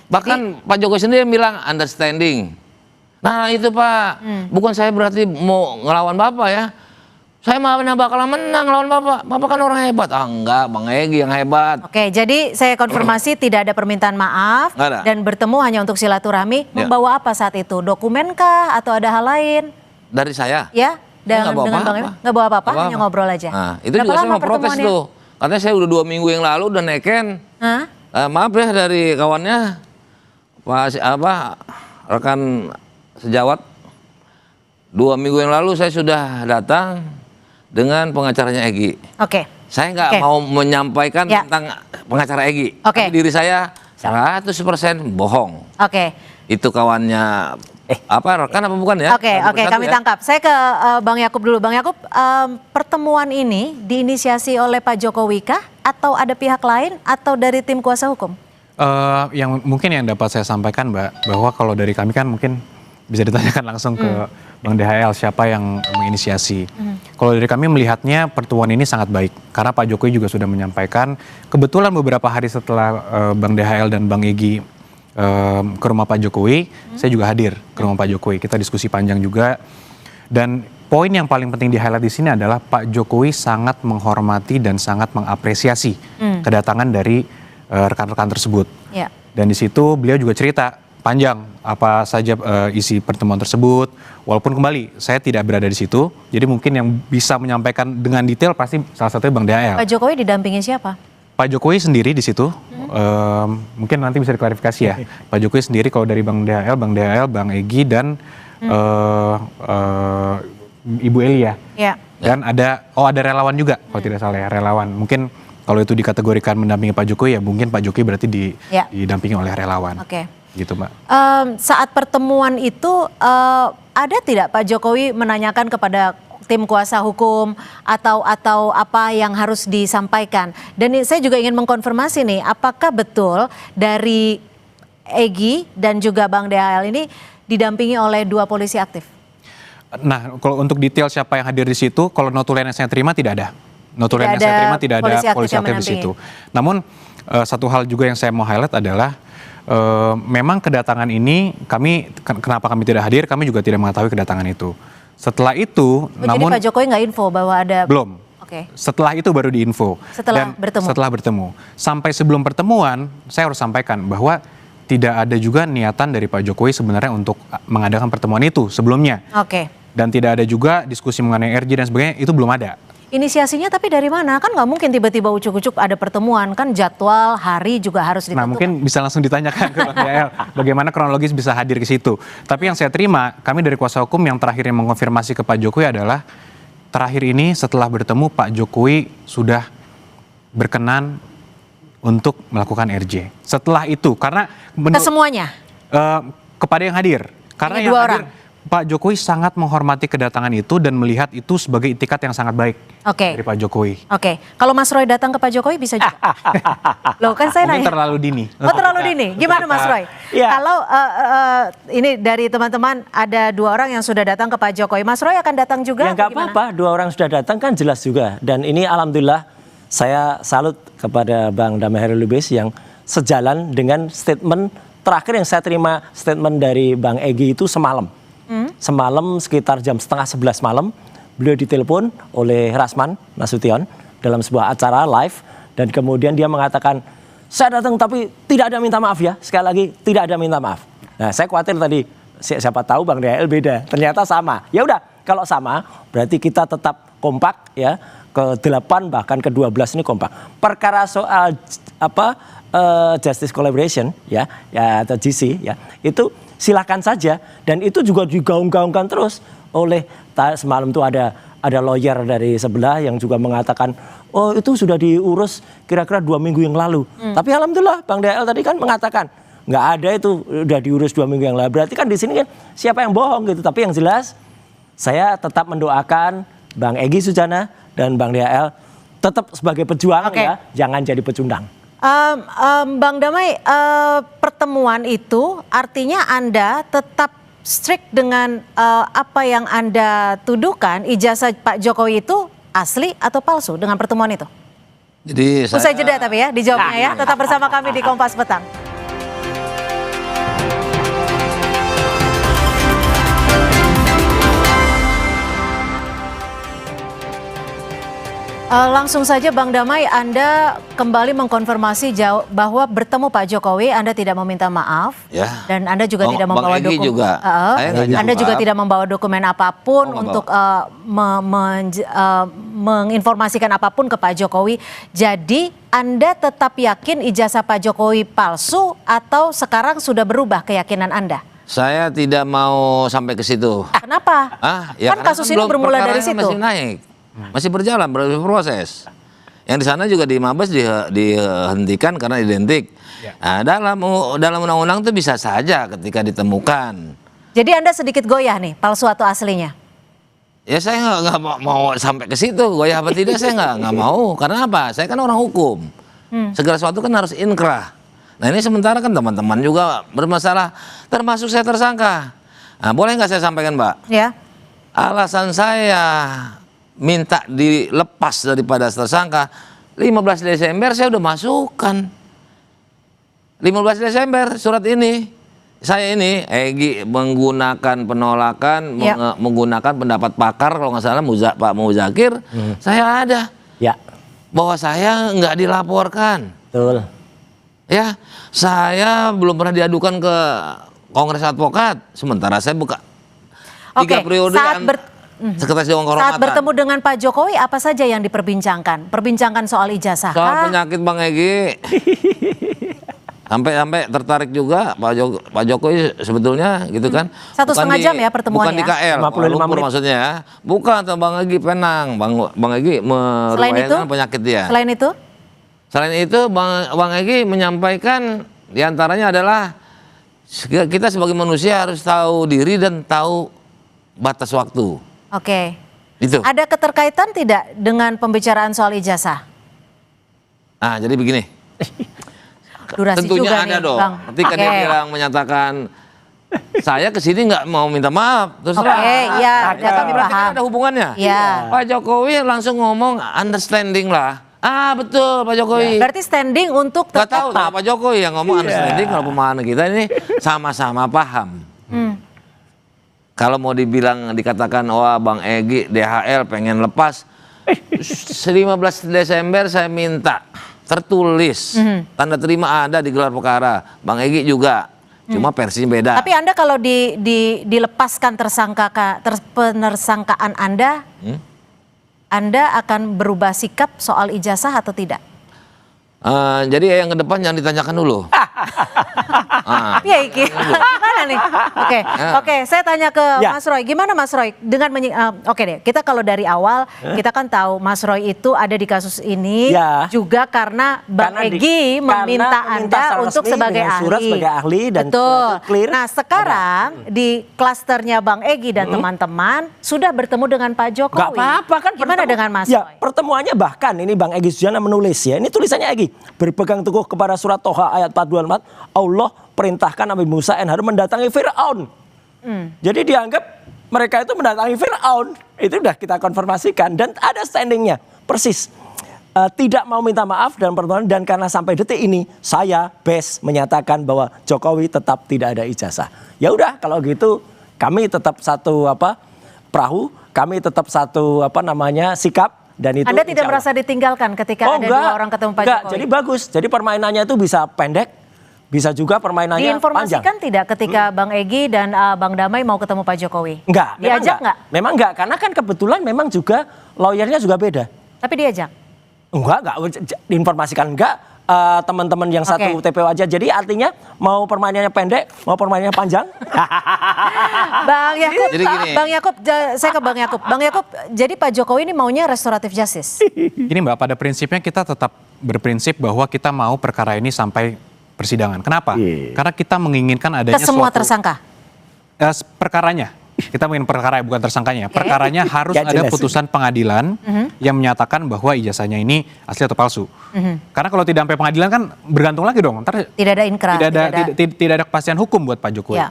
S23: Bahkan Pak Jokowi sendiri yang bilang understanding. Nah itu Pak, bukan saya berarti mau ngelawan Bapak ya. Saya mah bakalan menang lawan Bapak. Bapak kan orang hebat. Enggak, Bang Egy yang hebat.
S2: Oke, jadi saya konfirmasi tidak ada permintaan maaf dan bertemu hanya untuk silaturahmi. Membawa apa saat itu? Dokumenkah atau ada hal lain?
S23: Dari saya?
S2: Ya, dengan Bang Egy. Nggak bawa apa-apa, hanya ngobrol aja.
S23: Nah, itu juga saya mau protes tuh. Katanya saya udah 2 minggu yang lalu udah neken. Maaf ya dari kawannya, rekan sejawat. 2 minggu yang lalu saya sudah datang dengan pengacaranya Egy. Saya nggak mau menyampaikan tentang pengacara Egy. Tapi diri saya 100% bohong. Itu kawannya rekan apa bukan ya?
S2: Kami tangkap. Saya ke Bang Yakub dulu. Bang Yakub, pertemuan ini diinisiasi oleh Pak Jokowi kah atau ada pihak lain atau dari tim kuasa hukum?
S7: Yang dapat saya sampaikan Mbak, bahwa kalau dari kami kan mungkin bisa ditanyakan langsung ke Bang DHL siapa yang menginisiasi. Kalau dari kami melihatnya pertemuan ini sangat baik karena Pak Jokowi juga sudah menyampaikan. Kebetulan beberapa hari setelah Bang DHL dan Bang Egy ke rumah Pak Jokowi, saya juga hadir ke rumah Pak Jokowi. Kita diskusi panjang juga. Dan poin yang paling penting di highlight di sini adalah Pak Jokowi sangat menghormati dan sangat mengapresiasi kedatangan dari rekan-rekan tersebut. Dan di situ beliau juga cerita panjang apa saja isi pertemuan tersebut. Walaupun kembali saya tidak berada di situ, jadi mungkin yang bisa menyampaikan dengan detail pasti salah satunya Bang DHL.
S2: Pak Jokowi didampingi siapa?
S7: Pak Jokowi sendiri di situ. Mungkin nanti bisa diklarifikasi ya. Pak Jokowi sendiri kalau dari Bang DHL, Bang Egy dan Ibu Elia. Dan ada relawan juga kalau tidak salah ya, relawan. Mungkin kalau itu dikategorikan mendampingi Pak Jokowi ya mungkin Pak Jokowi berarti didampingi oleh relawan. Gitu Mbak.
S2: Saat pertemuan itu ada tidak Pak Jokowi menanyakan kepada tim kuasa hukum atau apa yang harus disampaikan? Dan saya juga ingin mengkonfirmasi nih, apakah betul dari Egy dan juga Bang DHL ini didampingi oleh 2 polisi aktif?
S7: Nah, kalau untuk detail siapa yang hadir di situ, kalau notulen yang saya terima tidak ada. Notulen yang saya terima tidak ada polisi aktif di situ. Namun satu hal juga yang saya mau highlight adalah memang kedatangan ini kenapa kami tidak hadir, kami juga tidak mengetahui kedatangan itu. Setelah itu, namun
S2: jadi Pak Jokowi nggak info bahwa ada?
S7: Belum. Setelah itu baru diinfo. Setelah bertemu. Sampai sebelum pertemuan, saya harus sampaikan bahwa tidak ada juga niatan dari Pak Jokowi sebenarnya untuk mengadakan pertemuan itu sebelumnya. Dan tidak ada juga diskusi mengenai RJ dan sebagainya, itu belum ada.
S2: Inisiasinya tapi dari mana? Kan nggak mungkin tiba-tiba ucuk-ucuk ada pertemuan, kan jadwal, hari juga harus ditentukan.
S7: Nah mungkin bisa langsung ditanyakan ke Bang DHL bagaimana kronologis bisa hadir ke situ. Tapi yang saya terima, kami dari kuasa hukum yang terakhir yang mengonfirmasi ke Pak Jokowi adalah terakhir ini setelah bertemu Pak Jokowi sudah berkenan untuk melakukan RJ. Setelah itu, karena
S2: Ke semuanya?
S7: Kepada yang hadir. Karena
S2: Hanya
S7: yang
S2: dua
S7: hadir,
S2: orang?
S7: Pak Jokowi sangat menghormati kedatangan itu dan melihat itu sebagai itikat yang sangat baik
S2: Oke.
S7: dari Pak Jokowi.
S2: Oke, kalau Mas Roy datang ke Pak Jokowi bisa juga. Loh kan saya
S7: Mungkin
S2: nanya.
S7: terlalu dini.
S2: Oh terlalu dini. Gimana Mas Roy?
S6: Ya.
S2: Kalau ini dari teman-teman ada 2 orang yang sudah datang ke Pak Jokowi, Mas Roy akan datang juga?
S6: Ya nggak apa-apa, 2 orang sudah datang kan jelas juga. Dan ini alhamdulillah saya salut kepada Bang Damai Hairul Lubis yang sejalan dengan statement terakhir yang saya terima, statement dari Bang Egy itu semalam. Semalam sekitar jam 10:30 malam, beliau ditelepon oleh Rasman Nasution dalam sebuah acara live. Dan kemudian dia mengatakan, saya datang tapi tidak ada minta maaf ya. Sekali lagi, tidak ada minta maaf. Nah saya khawatir tadi, siapa tahu Bang DHL beda. Ternyata sama. Ya udah, kalau sama berarti kita tetap kompak ya. Ke-8 bahkan ke-12 ini kompak. Perkara soal justice collaboration ya atau GC ya itu silakan saja, dan itu juga digaung-gaungkan terus oleh semalam tuh ada lawyer dari sebelah yang juga mengatakan oh itu sudah diurus kira-kira 2 minggu yang lalu. Tapi alhamdulillah Bang DHL tadi kan mengatakan nggak ada itu udah diurus 2 minggu yang lalu. Berarti kan di sini kan siapa yang bohong gitu. Tapi yang jelas saya tetap mendoakan Bang Egy Sujana dan Bang DHL tetap sebagai pejuang ya, jangan jadi pecundang.
S2: Bang Damai, pertemuan itu artinya Anda tetap strict dengan apa yang Anda tuduhkan, ijazah Pak Jokowi itu asli atau palsu dengan pertemuan itu?
S23: Jadi
S2: Usai jeda tapi ya, dijawabnya ya. Tetap bersama kami di Kompas Petang. Langsung saja Bang Damai, Anda kembali mengkonfirmasi bahwa bertemu Pak Jokowi Anda tidak meminta maaf
S23: Ya.
S2: dan Anda juga tidak membawa
S23: Bang Egy
S2: dokumen.
S23: juga. Saya nggak
S2: Anda
S23: jawab.
S2: juga tidak membawa dokumen apapun
S23: nggak
S2: untuk menginformasikan apapun ke Pak Jokowi. Jadi Anda tetap yakin ijazah Pak Jokowi palsu atau sekarang sudah berubah keyakinan Anda?
S23: Saya tidak mau sampai ke situ.
S2: Kenapa?
S23: Ya
S2: Kan
S23: karena
S2: kasus ini
S23: belum,
S2: bermula dari
S23: perkaranya
S2: situ.
S23: Masih naik, masih berjalan, berproses. Yang di sana juga di Mabes dihentikan karena identik. Nah, dalam undang-undang itu bisa saja ketika ditemukan.
S2: Jadi Anda sedikit goyah nih, palsu atau aslinya?
S23: Ya saya nggak mau sampai ke situ, goyah apa tidak saya nggak mau. Karena apa? Saya kan orang hukum. Segala sesuatu kan harus inkrah. Nah ini sementara kan teman-teman juga bermasalah, termasuk saya tersangka. Nah boleh nggak saya sampaikan Mbak?
S2: Ya.
S23: Alasan saya minta dilepas daripada tersangka, 15 Desember saya udah masukkan. 15 Desember surat ini. Saya ini, Egy menggunakan penolakan, menggunakan pendapat pakar, kalau nggak salah Pak Muzakir, saya ada.
S6: Ya.
S23: Bahwa saya nggak dilaporkan.
S6: Betul.
S23: Ya, saya belum pernah diadukan ke Kongres Advokat, sementara saya buka 3 periode Sekretaris Dewan Kehormatan.
S2: Saat bertemu dengan Pak Jokowi, apa saja yang diperbincangkan? Perbincangan soal ijazah?
S23: Soal penyakit Bang Egy. Sampai tertarik juga Pak Jokowi sebetulnya gitu kan.
S2: 1,5 jam ya pertemuannya.
S23: Bukan di KL,
S6: 55 menit
S23: maksudnya ya. Bukan, Bang Egy Penang. Bang Egy merupakan penyakit dia.
S2: Selain itu?
S23: Selain itu Bang Egy menyampaikan diantaranya adalah kita sebagai manusia harus tahu diri dan tahu batas waktu.
S2: Oke.
S23: Itu.
S2: Ada keterkaitan tidak dengan pembicaraan soal ijazah?
S23: Nah, jadi begini.
S2: Durasi
S23: Tentunya
S2: juga
S23: ada
S2: nih,
S23: dong.
S2: Bang.
S23: Ketika dia bilang menyatakan saya kesini nggak mau minta maaf, terus
S2: ya, kami
S23: berarti
S2: paham.
S23: kan ada hubungannya.
S2: Ya.
S23: Pak Jokowi langsung ngomong understanding lah. Betul Pak Jokowi.
S2: Berarti standing untuk
S23: tetap. Gak tahu nah, Pak Jokowi yang ngomong understanding kalau pemahaman kita ini sama-sama paham. Kalau mau dikatakan Bang Egy DHL pengen lepas 15 Desember saya minta tertulis tanda terima ada di gelar perkara. Bang Egy juga. Cuma versinya beda.
S2: Tapi Anda kalau dilepaskan penersangkaan Anda Anda akan berubah sikap soal ijazah atau tidak?
S23: Jadi yang ke depan jangan ditanyakan dulu.
S2: Iya, gimana nih? Oke, saya tanya ke Mas Roy. Gimana Mas Roy dengan oke deh, kita kalau dari awal kita kan tahu Mas Roy itu ada di kasus ini juga karena Bang Egy meminta Anda untuk sebagai ahli.
S6: Dan
S2: betul.
S6: Clear.
S2: Nah, sekarang di klasternya Bang Egy dan teman-teman sudah bertemu dengan Pak Jokowi.
S6: Gak apa-apa kan.
S2: Gimana dengan Mas
S6: ya,
S2: Roy?
S6: Pertemuannya bahkan ini Bang Egy Sujana menulis ya. Ini tulisannya Egy. Berpegang teguh kepada surat Toha ayat 424, Allah perintahkan Nabi Musa dan Harun mendatangi Fir'aun. Jadi dianggap mereka itu mendatangi Fir'aun. Itu sudah kita konfirmasikan dan ada standingnya persis. Tidak mau minta maaf dalam pertemuan dan karena sampai detik ini saya menyatakan bahwa Jokowi tetap tidak ada ijazah. Ya udah kalau gitu kami tetap satu perahu, kami tetap satu sikap. Dan itu
S2: Anda tidak merasa ditinggalkan ketika ada dua orang ketemu Pak Jokowi?
S6: Jadi bagus. Jadi permainannya itu bisa pendek, bisa juga permainannya
S2: diinformasikan
S6: panjang.
S2: Tidak ketika Bang Egy dan Bang Damai mau ketemu Pak Jokowi?
S6: Enggak.
S2: Diajak nggak?
S6: Memang enggak, karena kan kebetulan memang juga lawyernya juga beda.
S2: Tapi diajak?
S6: Enggak, diinformasikan enggak. Teman-teman yang satu TPO aja. Jadi artinya mau permainannya pendek, mau permainannya panjang.
S2: Bang Yakub, saya ke Bang Yakub. Bang Yakub, jadi Pak Jokowi ini maunya restoratif justice?
S7: Gini Mbak, pada prinsipnya kita tetap berprinsip bahwa kita mau perkara ini sampai persidangan. Kenapa? Karena kita menginginkan adanya
S2: semua tersangka?
S7: Perkaranya. Kita ingin perkara bukan tersangkanya. Perkaranya harus ada putusan pengadilan yang menyatakan bahwa ijazahnya ini asli atau palsu. Karena kalau tidak sampai pengadilan kan bergantung lagi dong. Ntar
S2: tidak ada inkrah.
S7: Tidak ada kepastian hukum buat Pak Jokowi.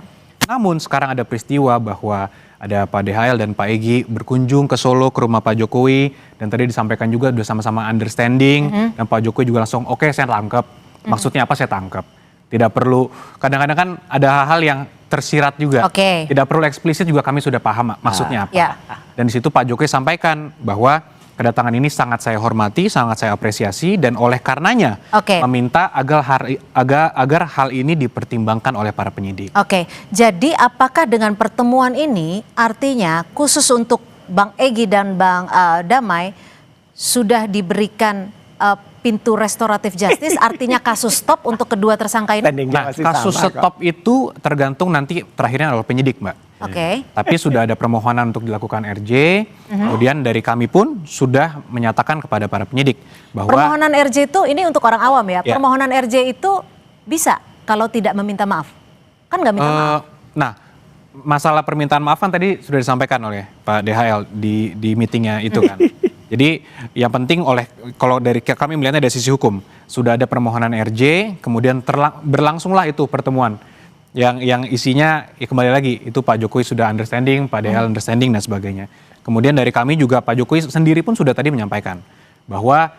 S7: Namun sekarang ada peristiwa bahwa ada Pak DHL dan Pak Egy berkunjung ke Solo ke rumah Pak Jokowi. Dan tadi disampaikan juga udah sama-sama understanding. Dan Pak Jokowi juga langsung oke, saya tangkap. Maksudnya apa saya tangkap. Tidak perlu, kadang-kadang kan ada hal-hal yang tersirat juga. Tidak perlu eksplisit juga kami sudah paham maksudnya apa. Dan di situ Pak Jokowi sampaikan bahwa kedatangan ini sangat saya hormati, sangat saya apresiasi dan oleh karenanya meminta agar hal ini dipertimbangkan oleh para penyidik.
S2: Jadi apakah dengan pertemuan ini artinya khusus untuk Bang Egy dan Bang Damai sudah diberikan pintu restoratif justice, artinya kasus stop untuk kedua tersangka ini?
S7: Nah, kasus stop itu tergantung nanti terakhirnya oleh penyidik, Mbak. Tapi sudah ada permohonan untuk dilakukan RJ, kemudian dari kami pun sudah menyatakan kepada para penyidik bahwa
S2: permohonan RJ itu ini untuk orang awam ya. Permohonan RJ itu bisa kalau tidak meminta maaf, kan nggak minta maaf.
S7: Nah, masalah permintaan maaf kan tadi sudah disampaikan oleh Pak DHL di meetingnya itu kan. Jadi yang penting kalau dari kami melihatnya dari sisi hukum sudah ada permohonan RJ, kemudian berlangsunglah itu pertemuan yang isinya kembali lagi itu Pak Jokowi sudah understanding, Pak DHL understanding dan sebagainya. Kemudian dari kami juga Pak Jokowi sendiri pun sudah tadi menyampaikan bahwa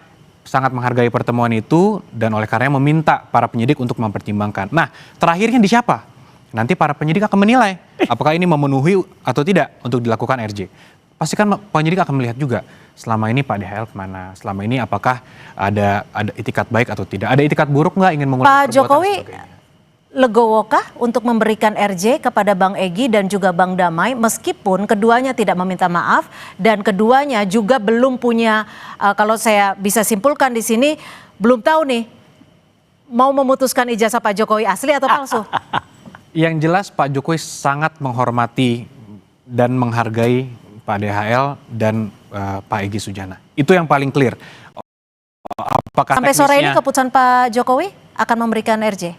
S7: sangat menghargai pertemuan itu dan oleh karenanya meminta para penyidik untuk mempertimbangkan. Nah, terakhirnya di siapa? Nanti para penyidik akan menilai apakah ini memenuhi atau tidak untuk dilakukan RJ. Pastikan penyidik akan melihat juga selama ini Pak DHL kemana, selama ini apakah ada itikat baik atau tidak, ada itikat buruk nggak ingin mengulangi
S2: Pak Jokowi legowokah untuk memberikan RJ kepada Bang Egy dan juga Bang Damai meskipun keduanya tidak meminta maaf dan keduanya juga belum punya, kalau saya bisa simpulkan di sini, belum tahu nih mau memutuskan ijazah Pak Jokowi asli atau palsu?
S7: Yang jelas Pak Jokowi sangat menghormati dan menghargai Pak DHL dan Pak Egy Sujana. Itu yang paling clear. Apakah
S2: sampai sore ini keputusan Pak Jokowi akan memberikan RJ?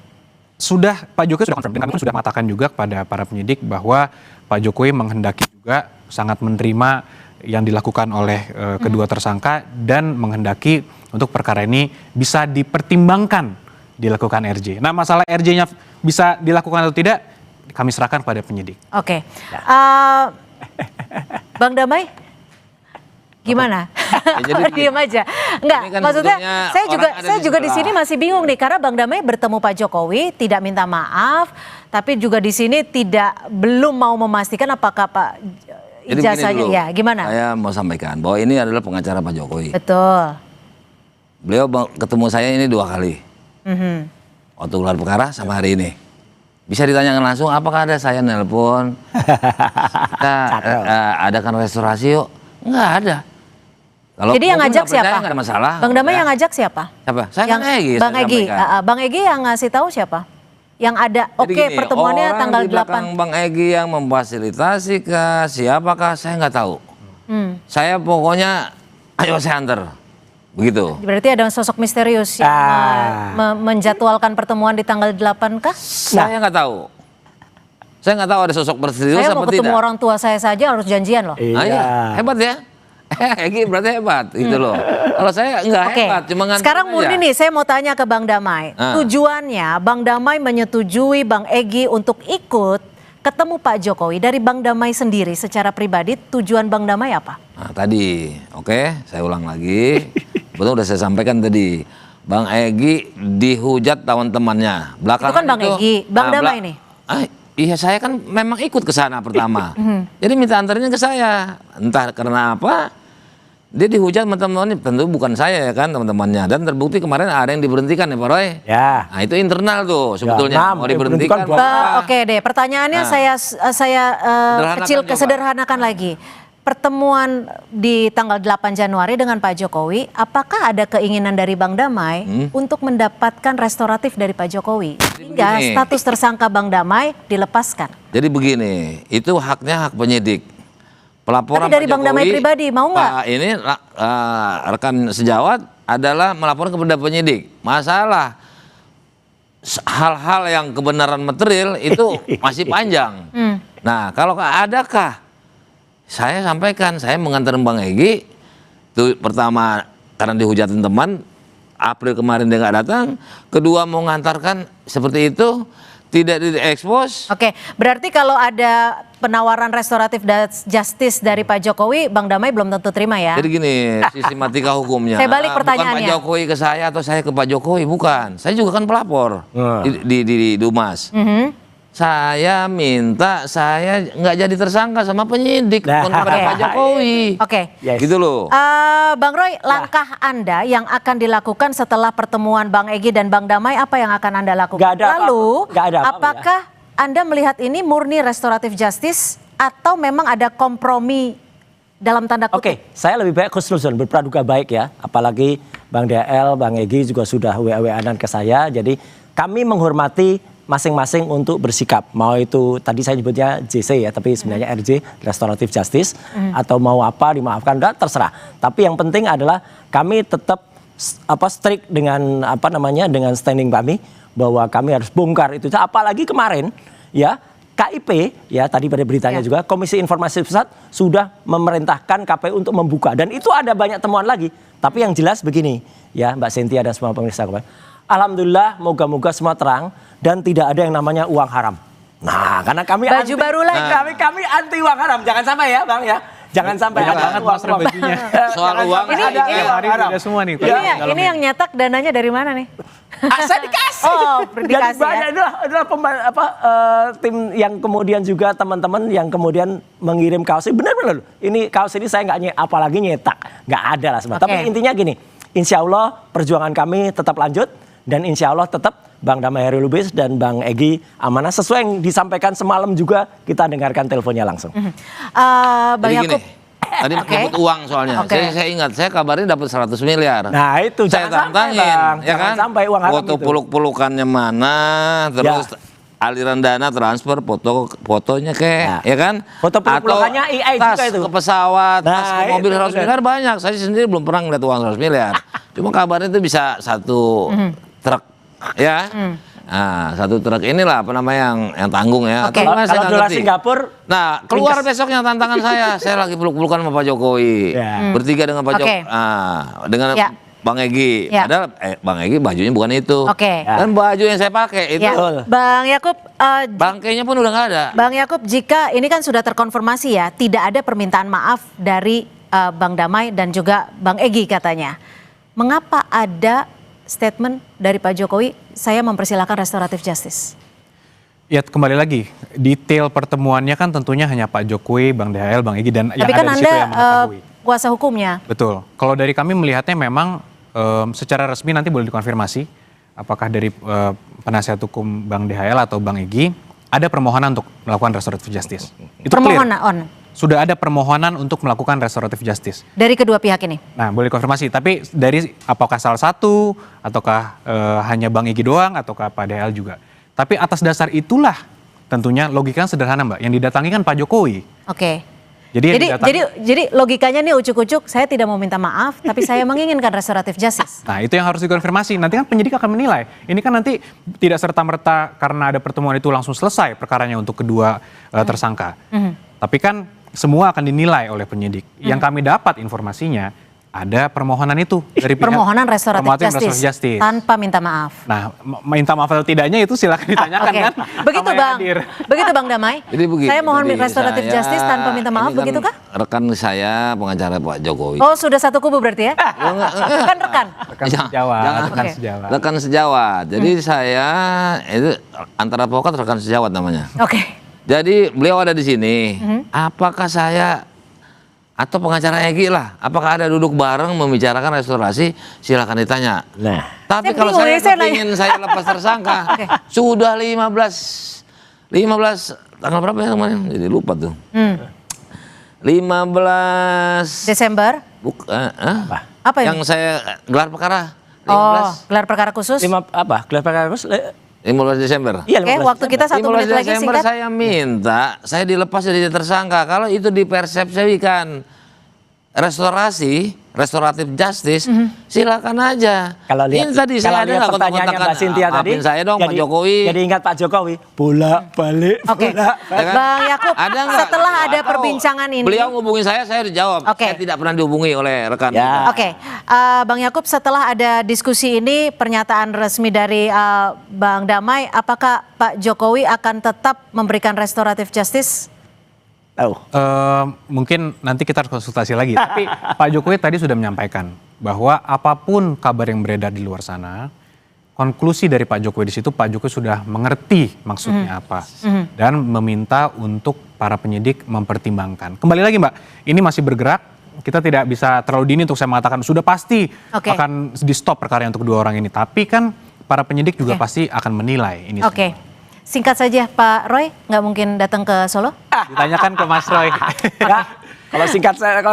S7: Sudah, Pak Jokowi sudah confirm. Dan kami pun sudah mengatakan juga kepada para penyidik bahwa Pak Jokowi menghendaki juga sangat menerima yang dilakukan oleh kedua tersangka dan menghendaki untuk perkara ini bisa dipertimbangkan dilakukan RJ. Nah, masalah RJ-nya bisa dilakukan atau tidak, kami serahkan pada penyidik.
S2: Bang Damai, gimana? Diam aja. Enggak, kan maksudnya saya juga di sini masih bingung nih karena Bang Damai bertemu Pak Jokowi tidak minta maaf, tapi juga di sini belum mau memastikan apakah Pak ijazahnya ya gimana?
S23: Saya mau sampaikan bahwa ini adalah pengacara Pak Jokowi.
S2: Betul.
S23: Beliau ketemu saya ini 2 kali. Waktu gelar perkara sama hari ini. Bisa ditanyakan langsung apakah ada saya nelpon, kita adakan restorasi yuk. Enggak ada. Kalau
S2: Jadi yang
S23: Bung
S2: ngajak
S23: nggak percaya,
S2: siapa?
S23: nggak ada masalah.
S2: Bang Damai
S23: Ya.
S2: yang ngajak siapa?
S23: Siapa? Saya
S2: Yang
S23: kan Egy.
S2: Bang
S23: saya
S2: Egy.
S23: sampaikan.
S2: Bang Egy yang ngasih tahu siapa? Yang ada
S23: Jadi
S2: oke
S23: gini,
S2: pertemuannya
S23: orang
S2: tanggal
S23: di belakang
S2: 8.
S23: Bang Egy yang memfasilitasi kah, siapakah saya nggak tahu. Saya pokoknya ayo saya antar. Begitu.
S2: Berarti ada sosok misterius yang menjadwalkan pertemuan di tanggal 8 kah?
S23: Saya nggak tahu. Saya nggak tahu ada sosok misterius
S2: Saya mau
S23: seperti
S2: ketemu
S23: tidak.
S2: orang tua saya saja harus janjian loh.
S23: Ah, iya. Hebat ya. Egy berarti hebat gitu loh. Kalau saya nggak
S2: Oke,
S23: hebat, cuma nganter
S2: sekarang
S23: aja.
S2: murni nih saya mau tanya ke Bang Damai. Tujuannya Bang Damai menyetujui Bang Egy untuk ikut ketemu Pak Jokowi. Dari Bang Damai sendiri secara pribadi tujuan Bang Damai apa?
S23: Nah, tadi, oke, saya ulang lagi. Betul udah saya sampaikan tadi. Bang Egy dihujat teman-temannya.
S2: Itu kan Bang Egy, Bang Damai nih.
S23: Iya, saya kan memang ikut ke sana pertama. Jadi minta antarnya ke saya. Entah karena apa, dia dihujat teman-temannya. Tentu bukan saya ya kan teman-temannya. Dan terbukti kemarin ada yang diberhentikan ya Pak Roy.
S6: Ya.
S23: Nah itu internal tuh sebetulnya. Mau diberhentikan.
S2: Oke deh, pertanyaannya saya sederhanakan lagi. Pertemuan di tanggal 8 Januari dengan Pak Jokowi, apakah ada keinginan dari Bang Damai untuk mendapatkan restoratif dari Pak Jokowi? Hingga
S23: begini.
S2: status tersangka Bang Damai dilepaskan.
S23: Jadi begini, itu haknya hak penyidik. Pelaporan
S2: Tapi dari
S23: Pak
S2: Bang Damai
S23: Jokowi,
S2: pribadi, mau nggak?
S23: Pak ini rekan sejawat adalah melaporkan kepada penyidik. Masalah hal-hal yang kebenaran material itu masih panjang. Nah, kalau adakah saya sampaikan, saya mengantar Bang Egy itu pertama karena dihujatin teman, April kemarin dia nggak datang, kedua mau ngantarkan seperti itu tidak diekspos.
S2: Oke, berarti kalau ada penawaran restoratif justice dari Pak Jokowi, Bang Damai belum tentu terima ya?
S23: Jadi gini, sistematika hukumnya.
S2: Saya balik pertanyaannya.
S23: Bukan Pak Jokowi ke saya atau saya ke Pak Jokowi, bukan. Saya juga kan pelapor di Dumas. Saya minta saya nggak jadi tersangka sama penyidik, bukan kepada Pak Jokowi.
S2: Oke.
S23: Gitu loh.
S2: Bang Roy, langkah Anda yang akan dilakukan setelah pertemuan Bang Egy dan Bang Damai, apa yang akan Anda lakukan? Lalu, apakah Anda melihat ini murni restoratif justice atau memang ada kompromi dalam tanda kutip?
S6: Oke, saya lebih baik khusnuzon, berpraduga baik ya. Apalagi Bang DL, Bang Egy juga sudah WA-WA-an ke saya. Jadi kami menghormati masing-masing untuk bersikap. Mau itu tadi saya nyebutnya JC ya, tapi sebenarnya RJ, Restoratif Justice, atau mau apa dimaafkan, udah terserah. Tapi yang penting adalah kami tetap strict dengan dengan standing kami bahwa kami harus bongkar itu. Apalagi kemarin ya KIP ya tadi pada beritanya juga Komisi Informasi Pusat sudah memerintahkan KPU untuk membuka dan itu ada banyak temuan lagi. Tapi yang jelas begini ya Mbak Cynthia dan semua pemirsa kemarin. Alhamdulillah moga-moga semua terang dan tidak ada yang namanya uang haram. Nah, karena kami
S2: baju baru lagi.
S6: Kami anti uang haram. Jangan sampai ya, Bang ya. Jangan sampai ada uang haram.
S23: Soal uang
S2: ini
S7: ada semua nih.
S2: Ini yang nyetak dananya dari mana nih?
S6: Saya dikasih.
S2: Oh,
S6: jadi
S2: dikasih
S6: banyak
S2: ya?
S6: adalah tim yang kemudian juga teman-teman yang kemudian mengirim kaos. Benar-benar loh. Ini kaos ini saya nggak apalagi nyetak. Nggak ada lah sebenarnya. Tapi intinya gini, insya Allah perjuangan kami tetap lanjut. Dan insya Allah tetap Bang Damai Hairil Lubis dan Bang Egy amanah sesuai yang disampaikan semalam juga kita dengarkan teleponnya langsung.
S2: Bang Yakub.
S23: Tadi menyebut uang soalnya. Saya ingat, saya kabarnya dapat 100 miliar.
S6: Nah itu
S23: saya tantangin, ya kan?
S6: Sampai uang haram
S23: foto
S6: itu.
S23: peluk-pelukannya mana, terus aliran dana transfer, fotonya ya kan?
S6: Foto peluk-pelukannya AI
S23: tas
S6: juga itu.
S23: ke pesawat, tas ke mobil 100
S6: bener.
S23: miliar banyak. Saya sendiri belum pernah ngeliat uang 100 miliar. Cuma kabarnya itu bisa satu truk, ya. Nah, satu truk inilah yang tanggung ya.
S6: Kalau dolar Singapura.
S23: Nah, keluar besoknya tantangan saya lagi peluk-pelukan sama Pak Jokowi. Bertiga dengan Pak Jokowi. Dengan Bang Egy. Padahal Bang Egy bajunya bukan itu. Dan baju yang saya pakai itu.
S2: Bang Yakub,
S23: bangkainya pun udah nggak ada.
S2: Bang Yakub, jika ini kan sudah terkonfirmasi ya, tidak ada permintaan maaf dari Bang Damai dan juga Bang Egy katanya. Mengapa ada statement dari Pak Jokowi, saya mempersilahkan restoratif justice?
S7: Ya kembali lagi, detail pertemuannya kan tentunya hanya Pak Jokowi, Bang DHL, Bang Egy dan yang
S2: tapi kan
S7: ada di
S2: Anda
S7: situ yang mengetahui.
S2: Kuasa hukumnya.
S7: Betul. Kalau dari kami melihatnya memang secara resmi nanti boleh dikonfirmasi apakah dari penasihat hukum Bang DHL atau Bang Egy ada permohonan untuk melakukan restoratif justice. Itu
S2: permohonan
S7: sudah ada permohonan untuk melakukan restoratif justice.
S2: Dari kedua pihak ini?
S7: Nah, boleh konfirmasi, tapi dari apakah salah satu, ataukah hanya Bang Egy doang, ataukah Pak DL juga. Tapi atas dasar itulah tentunya logikanya sederhana Mbak, yang didatangi kan Pak Jokowi.
S2: Oke.
S7: Jadi
S2: logikanya nih ucuk-ucuk, saya tidak mau minta maaf, tapi saya menginginkan restoratif justice.
S7: Nah, itu yang harus dikonfirmasi. Nanti kan penyidik akan menilai. Ini kan nanti tidak serta-merta karena ada pertemuan itu langsung selesai perkaranya untuk kedua tersangka. Tapi kan semua akan dinilai oleh penyidik. Yang kami dapat informasinya, ada permohonan itu dari pihak
S2: Permohonan restoratif justice tanpa minta maaf.
S7: Nah, minta maaf atau tidaknya itu silakan ditanyakan kan.
S2: Begitu Bang. Begitu Bang Damai.
S23: Jadi begini,
S2: saya mohon
S23: jadi
S2: restoratif
S23: saya-
S2: justice tanpa minta maaf,
S23: ini kan
S2: begitu kah?
S23: Rekan saya pengacara Pak Jokowi.
S2: Oh, sudah satu kubu berarti ya? Kan rekan.
S7: Rekan sejawat, rekan
S2: Oke.
S7: sejawat.
S23: Rekan sejawat. Jadi saya itu antara advokat rekan sejawat namanya.
S2: Oke.
S23: Jadi beliau ada di sini. Apakah saya atau pengacara Egy lah, apakah ada duduk bareng membicarakan restorasi? Silakan ditanya.
S6: Nah,
S23: tapi
S2: Saya
S23: kalau
S2: bingung
S23: saya
S2: ya, saya nanya.
S23: ingin saya lepas tersangka, sudah 15 tanggal berapa ya kemarin? Jadi lupa tuh. 15
S2: Desember. Apa ini?
S23: Yang saya gelar perkara. 15.
S2: Oh, gelar perkara khusus.
S6: Gelar perkara khusus?
S23: 15 Desember.
S6: Iya,
S2: Oke, waktu kita 1 menit
S23: 15
S2: lagi
S23: Desember
S2: singkat.
S23: saya minta, saya dilepas jadi tersangka. Kalau itu dipersepsikan restoratif justice, silakan aja.
S6: Kalau lihat,
S23: ini tadi saya ada nggak
S6: pertanyaannya Mbak Cynthia tadi,
S23: maafin saya dong Pak Jokowi.
S6: Jadi ingat Pak Jokowi, bolak-balik.
S2: Oke, Bang Yakub,
S23: Ada nggak?
S2: setelah ada
S23: Atau
S2: perbincangan ini.
S23: Beliau ngubungin saya dijawab.
S2: Oke.
S23: Saya tidak pernah dihubungi oleh rekan.
S2: Oke, Bang Yakub, setelah ada diskusi ini, pernyataan resmi dari Bang Damai, apakah Pak Jokowi akan tetap memberikan restoratif justice?
S7: Mungkin nanti kita harus konsultasi lagi. Tapi Pak Jokowi tadi sudah menyampaikan bahwa apapun kabar yang beredar di luar sana, konklusi dari Pak Jokowi di situ, Pak Jokowi sudah mengerti maksudnya apa dan meminta untuk para penyidik mempertimbangkan. Kembali lagi Mbak, ini masih bergerak. Kita tidak bisa terlalu dini untuk saya mengatakan sudah pasti akan di stop perkara untuk kedua orang ini. Tapi kan para penyidik juga pasti akan menilai ini.
S2: Oke. Singkat saja Pak Roy, nggak mungkin datang ke Solo?
S7: Ditanyakan ke Mas Roy.
S6: Kalau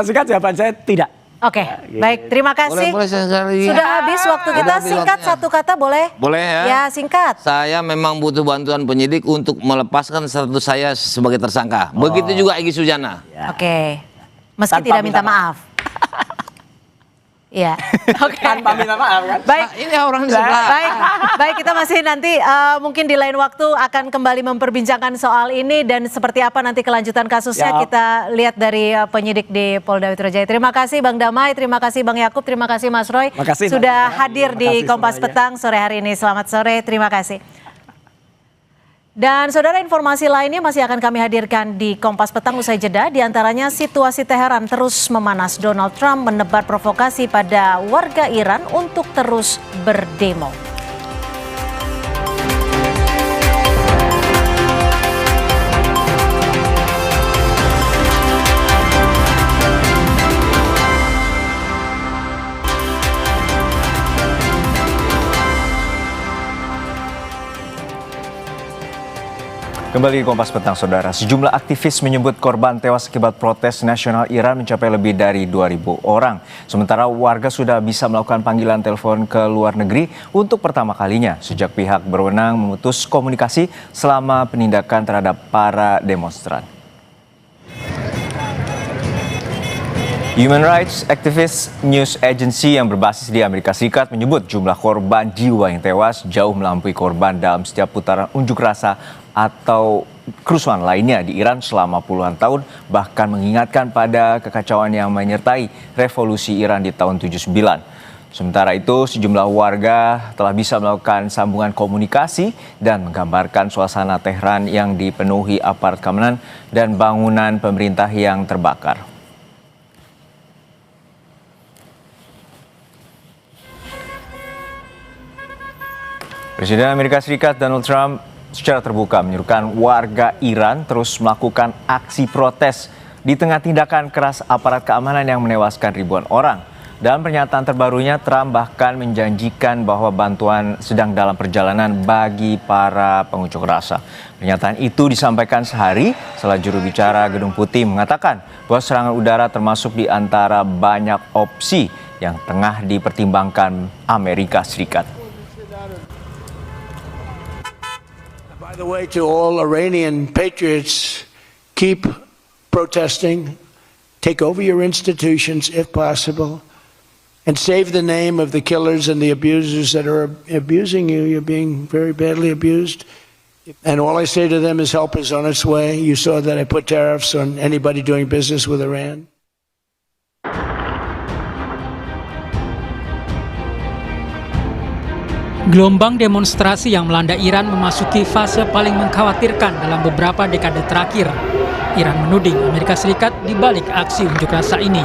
S6: singkat jawaban saya tidak.
S2: Oke, baik, terima kasih.
S23: Boleh sekali.
S2: Sudah habis waktu kita,
S23: habis
S2: singkat
S23: waktunya.
S2: satu kata boleh?
S23: Boleh ya?
S2: Ya, singkat.
S23: Saya memang butuh bantuan penyidik untuk melepaskan status saya sebagai tersangka. Begitu juga Egy Sujana.
S2: Oke, meski
S6: Tanpa
S2: tidak minta
S6: minta
S2: maaf. Iya. Oke.
S6: Tanpa minta maaf kan?
S2: Baik.
S23: Ini orang di sebelah.
S2: Baik, kita masih nanti mungkin di lain waktu akan kembali memperbincangkan soal ini dan seperti apa nanti kelanjutan kasusnya
S6: Siap.
S2: kita lihat dari penyidik di Polda Metro Jaya. Terima kasih Bang Damai, terima kasih Bang Yakub, terima kasih Mas Roy
S6: Makasih,
S2: sudah
S6: Mbak.
S2: hadir
S6: Terima
S2: di
S6: kasih
S2: Kompas
S6: semuanya.
S2: Petang sore hari ini. Selamat sore, terima kasih. Dan saudara, informasi lainnya masih akan kami hadirkan di Kompas Petang usai jeda. Di antaranya situasi Teheran terus memanas. Donald Trump menebar provokasi pada warga Iran untuk terus berdemo.
S1: Kembali di Kompas Petang, Saudara. Sejumlah aktivis menyebut korban tewas akibat protes nasional Iran mencapai lebih dari 2.000 orang. Sementara warga sudah bisa melakukan panggilan telepon ke luar negeri untuk pertama kalinya sejak pihak berwenang memutus komunikasi selama penindakan terhadap para demonstran. Human Rights Activist News Agency yang berbasis di Amerika Serikat menyebut jumlah korban jiwa yang tewas jauh melampaui korban dalam setiap putaran unjuk rasa atau kerusuhan lainnya di Iran selama puluhan tahun, bahkan mengingatkan pada kekacauan yang menyertai revolusi Iran di tahun 79. Sementara itu, sejumlah warga telah bisa melakukan sambungan komunikasi dan menggambarkan suasana Tehran yang dipenuhi aparat keamanan dan bangunan pemerintah yang terbakar. Presiden Amerika Serikat Donald Trump secara terbuka menyuruhkan warga Iran terus melakukan aksi protes di tengah tindakan keras aparat keamanan yang menewaskan ribuan orang. Dalam pernyataan terbarunya, Trump bahkan menjanjikan bahwa bantuan sedang dalam perjalanan bagi para pengunjuk rasa. Pernyataan itu disampaikan sehari setelah juru bicara Gedung Putih mengatakan bahwa serangan udara termasuk di antara banyak opsi yang tengah dipertimbangkan Amerika Serikat.
S8: By the way, to all Iranian patriots, keep protesting, take over your institutions if possible, and save the name of the killers and the abusers that are abusing you. You're being very badly abused. And all I say to them is help is on its way. You saw that I put tariffs on anybody doing business with Iran.
S9: Gelombang demonstrasi yang melanda Iran memasuki fase paling mengkhawatirkan dalam beberapa dekade terakhir. Iran menuding Amerika Serikat di balik aksi unjuk rasa ini.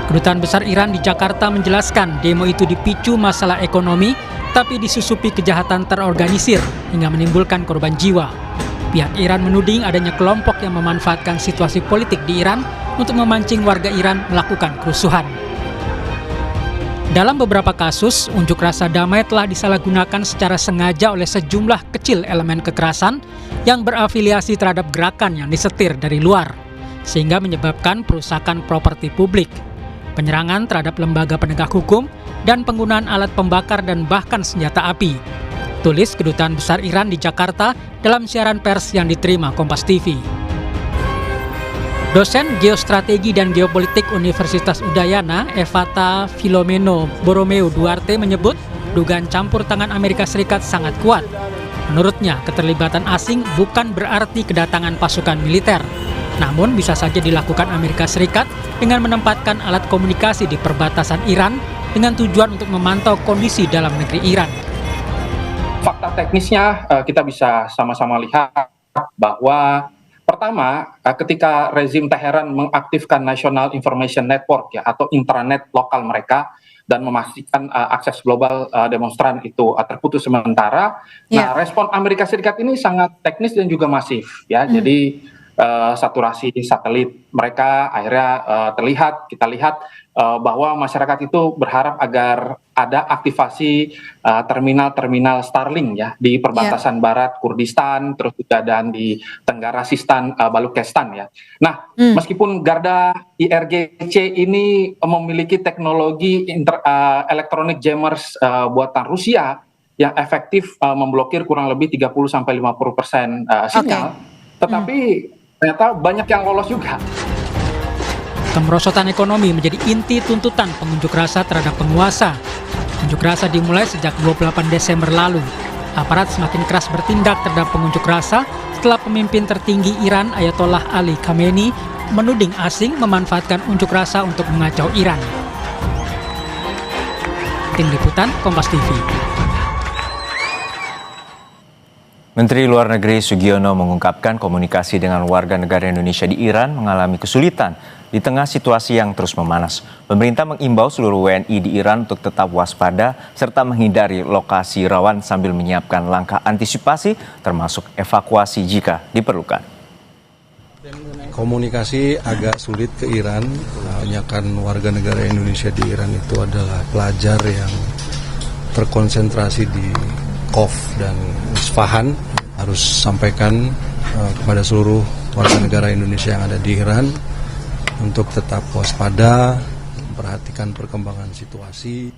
S9: Kedutaan Besar Iran di Jakarta menjelaskan demo itu dipicu masalah ekonomi, tapi disusupi kejahatan terorganisir hingga menimbulkan korban jiwa. Pihak Iran menuding adanya kelompok yang memanfaatkan situasi politik di Iran untuk memancing warga Iran melakukan kerusuhan. Dalam beberapa kasus, unjuk rasa damai telah disalahgunakan secara sengaja oleh sejumlah kecil elemen kekerasan yang berafiliasi terhadap gerakan yang disetir dari luar, sehingga menyebabkan perusakan properti publik, penyerangan terhadap lembaga penegak hukum, dan penggunaan alat pembakar dan bahkan senjata api. Tulis Kedutaan Besar Iran di Jakarta dalam siaran pers yang diterima Kompas TV. Dosen Geostrategi dan Geopolitik Universitas Udayana, Evata Filomeno Borromeo Duarte menyebut dugaan campur tangan Amerika Serikat sangat kuat. Menurutnya, keterlibatan asing bukan berarti kedatangan pasukan militer, namun bisa saja dilakukan Amerika Serikat dengan menempatkan alat komunikasi di perbatasan Iran dengan tujuan untuk memantau kondisi dalam negeri Iran.
S7: Fakta teknisnya kita bisa sama-sama lihat bahwa pertama, ketika rezim Teheran mengaktifkan National Information Network ya atau intranet lokal mereka dan memastikan akses global demonstran itu terputus sementara. Nah, respon Amerika Serikat ini sangat teknis dan juga masif ya. Jadi saturasi satelit mereka akhirnya kita lihat bahwa masyarakat itu berharap agar ada aktivasi terminal-terminal Starlink ya di perbatasan barat Kurdistan, terus juga dan di Tenggara Sistan, Balukistan ya. Nah, meskipun Garda IRGC ini memiliki teknologi electronic jammers buatan Rusia yang efektif memblokir kurang lebih 30-50% sinyal, tetapi ternyata banyak yang lolos juga.
S9: Kemerosotan ekonomi menjadi inti tuntutan pengunjuk rasa terhadap penguasa. Unjuk rasa dimulai sejak 28 Desember lalu. Aparat semakin keras bertindak terhadap pengunjuk rasa setelah pemimpin tertinggi Iran Ayatollah Ali Khamenei menuding asing memanfaatkan unjuk rasa untuk mengacau Iran. Tim Liputan Kompas TV.
S1: Menteri Luar Negeri Sugiono mengungkapkan komunikasi dengan warga negara Indonesia di Iran mengalami kesulitan di tengah situasi yang terus memanas. Pemerintah mengimbau seluruh WNI di Iran untuk tetap waspada serta menghindari lokasi rawan sambil menyiapkan langkah antisipasi termasuk evakuasi jika diperlukan.
S10: Komunikasi agak sulit ke Iran, hanya kan warga negara Indonesia di Iran itu adalah pelajar yang terkonsentrasi di Qom dan Isfahan. Harus sampaikan kepada seluruh warga negara Indonesia yang ada di Iran untuk tetap waspada, memperhatikan perkembangan situasi.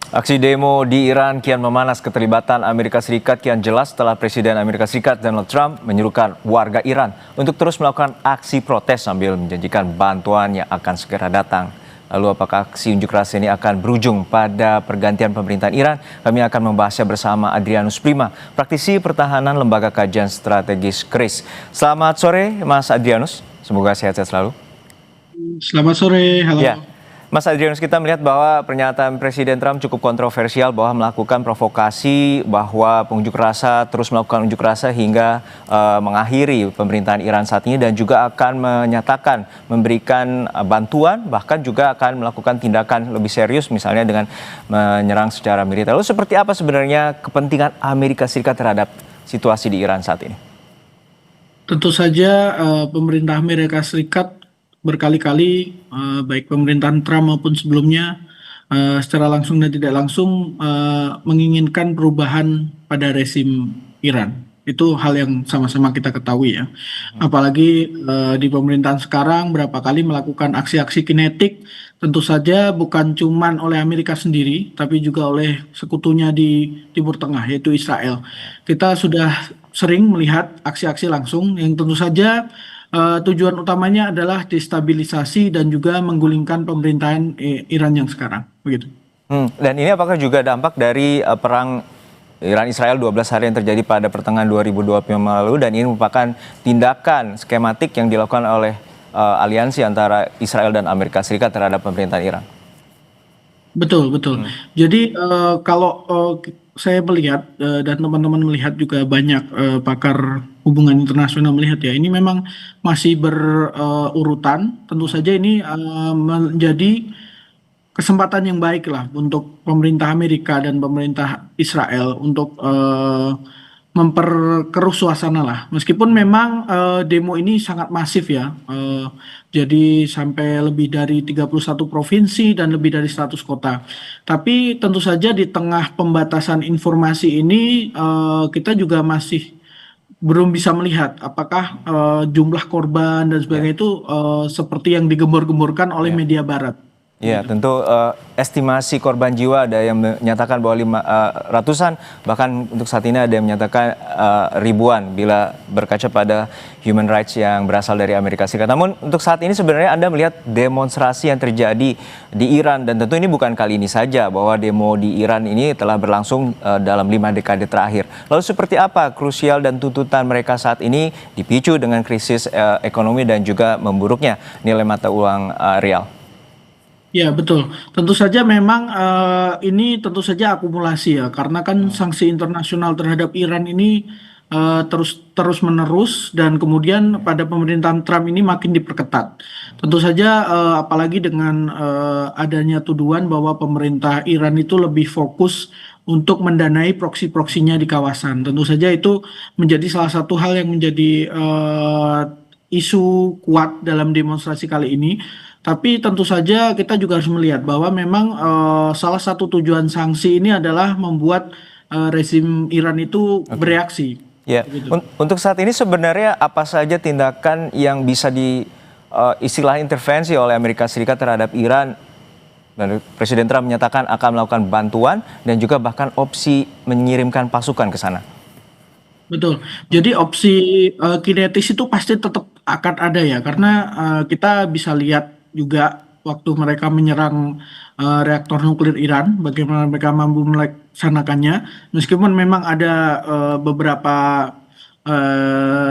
S1: Aksi demo di Iran kian memanas. Keterlibatan Amerika Serikat kian jelas setelah Presiden Amerika Serikat Donald Trump menyerukan warga Iran untuk terus melakukan aksi protes sambil menjanjikan bantuan yang akan segera datang. Lalu apakah aksi unjuk rasa ini akan berujung pada pergantian pemerintahan Iran? Kami akan membahasnya bersama Adrianus Prima, praktisi pertahanan Lembaga Kajian Strategis KRIS. Selamat sore Mas Adrianus, semoga sehat-sehat selalu.
S24: Selamat sore, halo.
S1: Ya. Mas Adrianus, kita melihat bahwa pernyataan Presiden Trump cukup kontroversial bahwa melakukan provokasi, bahwa pengunjuk rasa terus melakukan unjuk rasa hingga mengakhiri pemerintahan Iran saat ini dan juga akan menyatakan memberikan bantuan, bahkan juga akan melakukan tindakan lebih serius misalnya dengan menyerang secara militer. Lalu seperti apa sebenarnya kepentingan Amerika Serikat terhadap situasi di Iran saat ini?
S24: Tentu saja pemerintah Amerika Serikat berkali-kali baik pemerintahan Trump maupun sebelumnya secara langsung dan tidak langsung menginginkan perubahan pada rezim Iran. Itu hal yang sama-sama kita ketahui ya. Apalagi di pemerintahan sekarang berapa kali melakukan aksi-aksi kinetik, tentu saja bukan cuman oleh Amerika sendiri, tapi juga oleh sekutunya di Timur Tengah, yaitu Israel. Kita sudah sering melihat aksi-aksi langsung yang tentu saja tujuan utamanya adalah destabilisasi dan juga menggulingkan pemerintahan Iran yang sekarang. Begitu.
S1: Dan ini apakah juga dampak dari perang Iran-Israel 12 hari yang terjadi pada pertengahan 2025 lalu, dan ini merupakan tindakan skematik yang dilakukan oleh aliansi antara Israel dan Amerika Serikat terhadap pemerintahan Iran?
S24: Betul. Jadi kalau saya melihat dan teman-teman melihat juga banyak pakar hubungan internasional melihat ya, ini memang masih berurutan. Tentu saja ini menjadi kesempatan yang baik lah untuk pemerintah Amerika dan pemerintah Israel untuk memperkeruh suasana lah. Meskipun memang demo ini sangat masif ya, jadi sampai lebih dari 31 provinsi dan lebih dari 100 kota. Tapi tentu saja di tengah pembatasan informasi ini kita juga masih belum bisa melihat apakah jumlah korban dan sebagainya itu seperti yang digembor-gemborkan oleh media barat.
S1: Ya, tentu estimasi korban jiwa ada yang menyatakan bahwa ratusan, bahkan untuk saat ini ada yang menyatakan ribuan bila berkaca pada human rights yang berasal dari Amerika Serikat. Namun untuk saat ini sebenarnya Anda melihat demonstrasi yang terjadi di Iran, dan tentu ini bukan kali ini saja bahwa demo di Iran ini telah berlangsung dalam 5 dekade terakhir. Lalu seperti apa krusial dan tuntutan mereka saat ini dipicu dengan krisis ekonomi dan juga memburuknya nilai mata uang rial?
S24: Ya betul, tentu saja memang ini tentu saja akumulasi ya, karena kan sanksi internasional terhadap Iran ini terus menerus, dan kemudian pada pemerintahan Trump ini makin diperketat. Tentu saja apalagi dengan adanya tuduhan bahwa pemerintah Iran itu lebih fokus untuk mendanai proksi-proksinya di kawasan. Tentu saja itu menjadi salah satu hal yang menjadi isu kuat dalam demonstrasi kali ini. Tapi tentu saja kita juga harus melihat bahwa memang salah satu tujuan sanksi ini adalah membuat rezim Iran itu bereaksi.
S1: Ya, untuk saat ini sebenarnya apa saja tindakan yang bisa istilah intervensi oleh Amerika Serikat terhadap Iran? Dan Presiden Trump menyatakan akan melakukan bantuan dan juga bahkan opsi mengirimkan pasukan ke sana.
S24: Betul. Jadi opsi kinetis itu pasti tetap akan ada ya, karena kita bisa lihat juga waktu mereka menyerang reaktor nuklir Iran, bagaimana mereka mampu melaksanakannya. Meskipun memang ada beberapa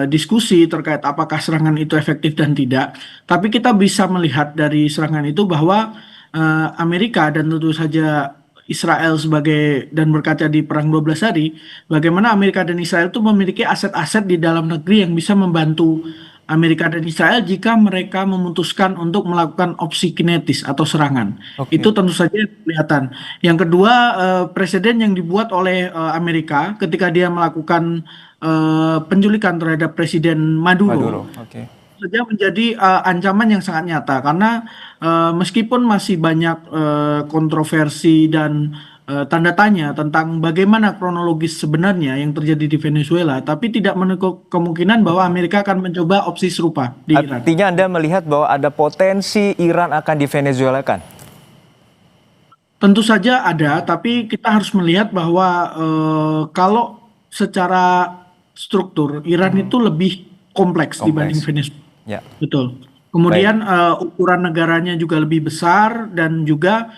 S24: diskusi terkait apakah serangan itu efektif dan tidak, tapi kita bisa melihat dari serangan itu bahwa Amerika dan tentu saja Israel dan berkaca di perang 12 hari, bagaimana Amerika dan Israel itu memiliki aset-aset di dalam negeri yang bisa membantu Amerika dan Israel jika mereka memutuskan untuk melakukan opsi kinetis atau serangan. Itu tentu saja kelihatan. Yang kedua, presiden yang dibuat oleh Amerika ketika dia melakukan penculikan terhadap Presiden Maduro. Saja menjadi ancaman yang sangat nyata, karena meskipun masih banyak kontroversi dan tanda tanya tentang bagaimana kronologis sebenarnya yang terjadi di Venezuela, tapi tidak menutup kemungkinan bahwa Amerika akan mencoba opsi serupa di Iran.
S1: Artinya Anda melihat bahwa ada potensi Iran akan divenezuelakan?
S24: Tentu saja ada, tapi kita harus melihat bahwa kalau secara struktur Iran itu lebih kompleks dibanding Venezuela.
S1: Ya.
S24: Betul. Kemudian ukuran negaranya juga lebih besar, dan juga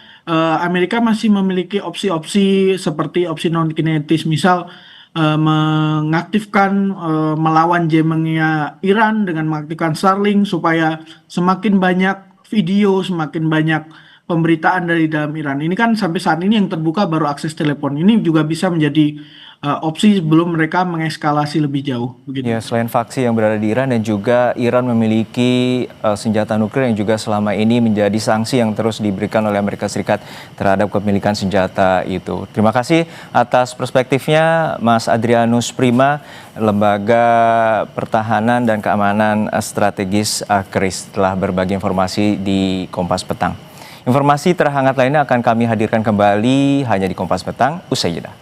S24: Amerika masih memiliki opsi-opsi seperti opsi non-kinetis, misal mengaktifkan melawan jammingnya Iran dengan mengaktifkan Starlink supaya semakin banyak video, semakin banyak pemberitaan dari dalam Iran. Ini kan sampai saat ini yang terbuka baru akses telepon. Ini juga bisa menjadi opsi sebelum mereka mengeskalasi lebih jauh. Begitu.
S1: Ya, selain faksi yang berada di Iran dan juga Iran memiliki senjata nuklir yang juga selama ini menjadi sanksi yang terus diberikan oleh Amerika Serikat terhadap kepemilikan senjata itu. Terima kasih atas perspektifnya Mas Adrianus Prima, Lembaga Pertahanan dan Keamanan Strategis KRIS, telah berbagi informasi di Kompas Petang. Informasi terhangat lainnya akan kami hadirkan kembali hanya di Kompas Petang usai jeda.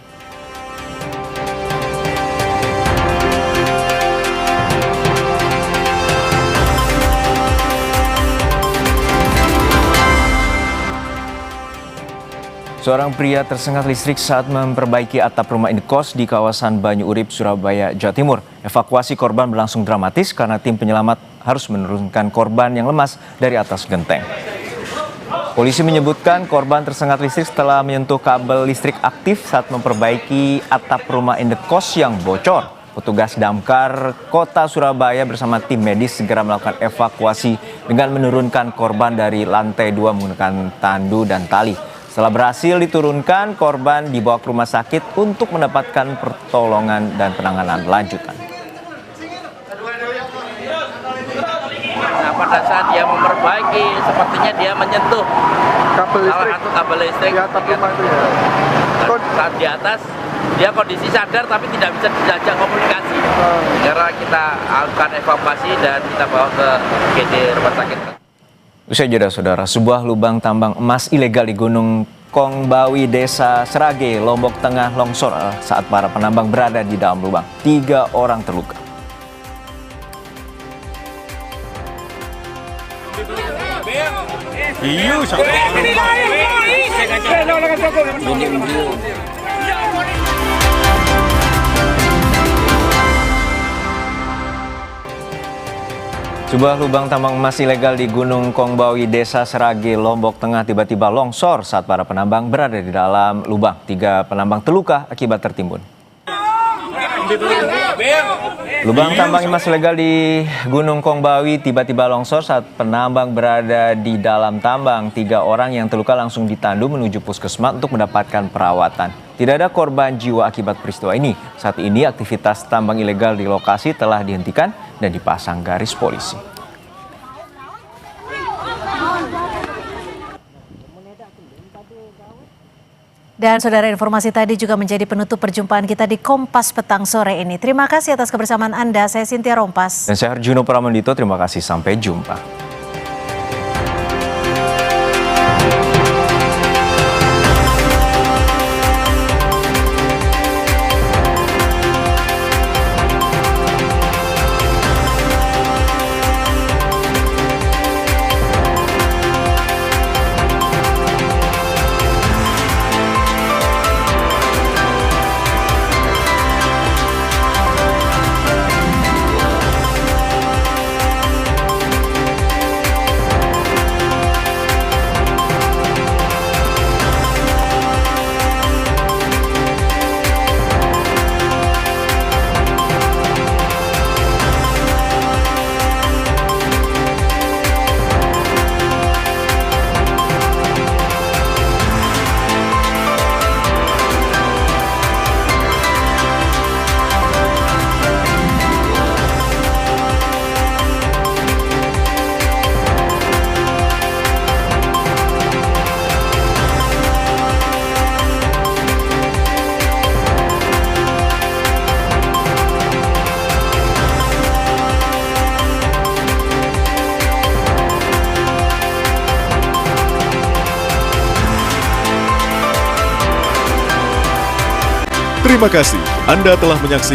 S1: Seorang pria tersengat listrik saat memperbaiki atap rumah indekos di kawasan Banyu Urip, Surabaya, Jawa Timur. Evakuasi korban berlangsung dramatis karena tim penyelamat harus menurunkan korban yang lemas dari atas genteng. Polisi menyebutkan korban tersengat listrik setelah menyentuh kabel listrik aktif saat memperbaiki atap rumah indekos yang bocor. Petugas damkar Kota Surabaya bersama tim medis segera melakukan evakuasi dengan menurunkan korban dari lantai 2 menggunakan tandu dan tali. Setelah berhasil diturunkan, korban dibawa ke rumah sakit untuk mendapatkan pertolongan dan penanganan lanjutan.
S5: Nah, pada saat dia memperbaiki, sepertinya dia menyentuh salah satu kabel listrik. Saat di atas, dia kondisi sadar tapi tidak bisa diajak komunikasi. Karena kita lakukan evakuasi dan kita bawa ke GD rumah sakit.
S1: Usai jeda, saudara, sebuah lubang tambang emas ilegal di Gunung Kongbawi, Desa Serage, Lombok Tengah longsor saat para penambang berada di dalam lubang. 3 orang terluka. Sebuah lubang tambang emas ilegal di Gunung Kongbawi, Desa Serage, Lombok Tengah tiba-tiba longsor saat para penambang berada di dalam lubang. 3 penambang terluka akibat tertimbun. Lubang tambang emas ilegal di Gunung Kongbawi tiba-tiba longsor saat penambang berada di dalam tambang. 3 orang yang terluka langsung ditandu menuju puskesmas untuk mendapatkan perawatan. Tidak ada korban jiwa akibat peristiwa ini. Saat ini aktivitas tambang ilegal di lokasi telah dihentikan dan dipasang garis polisi.
S2: Dan saudara, informasi tadi juga menjadi penutup perjumpaan kita di Kompas Petang sore ini. Terima kasih atas kebersamaan Anda. Saya Cynthia Rompas.
S1: Dan saya Arjuno Pramendito. Terima kasih. Sampai jumpa.
S3: Terima kasih Anda telah menyaksikan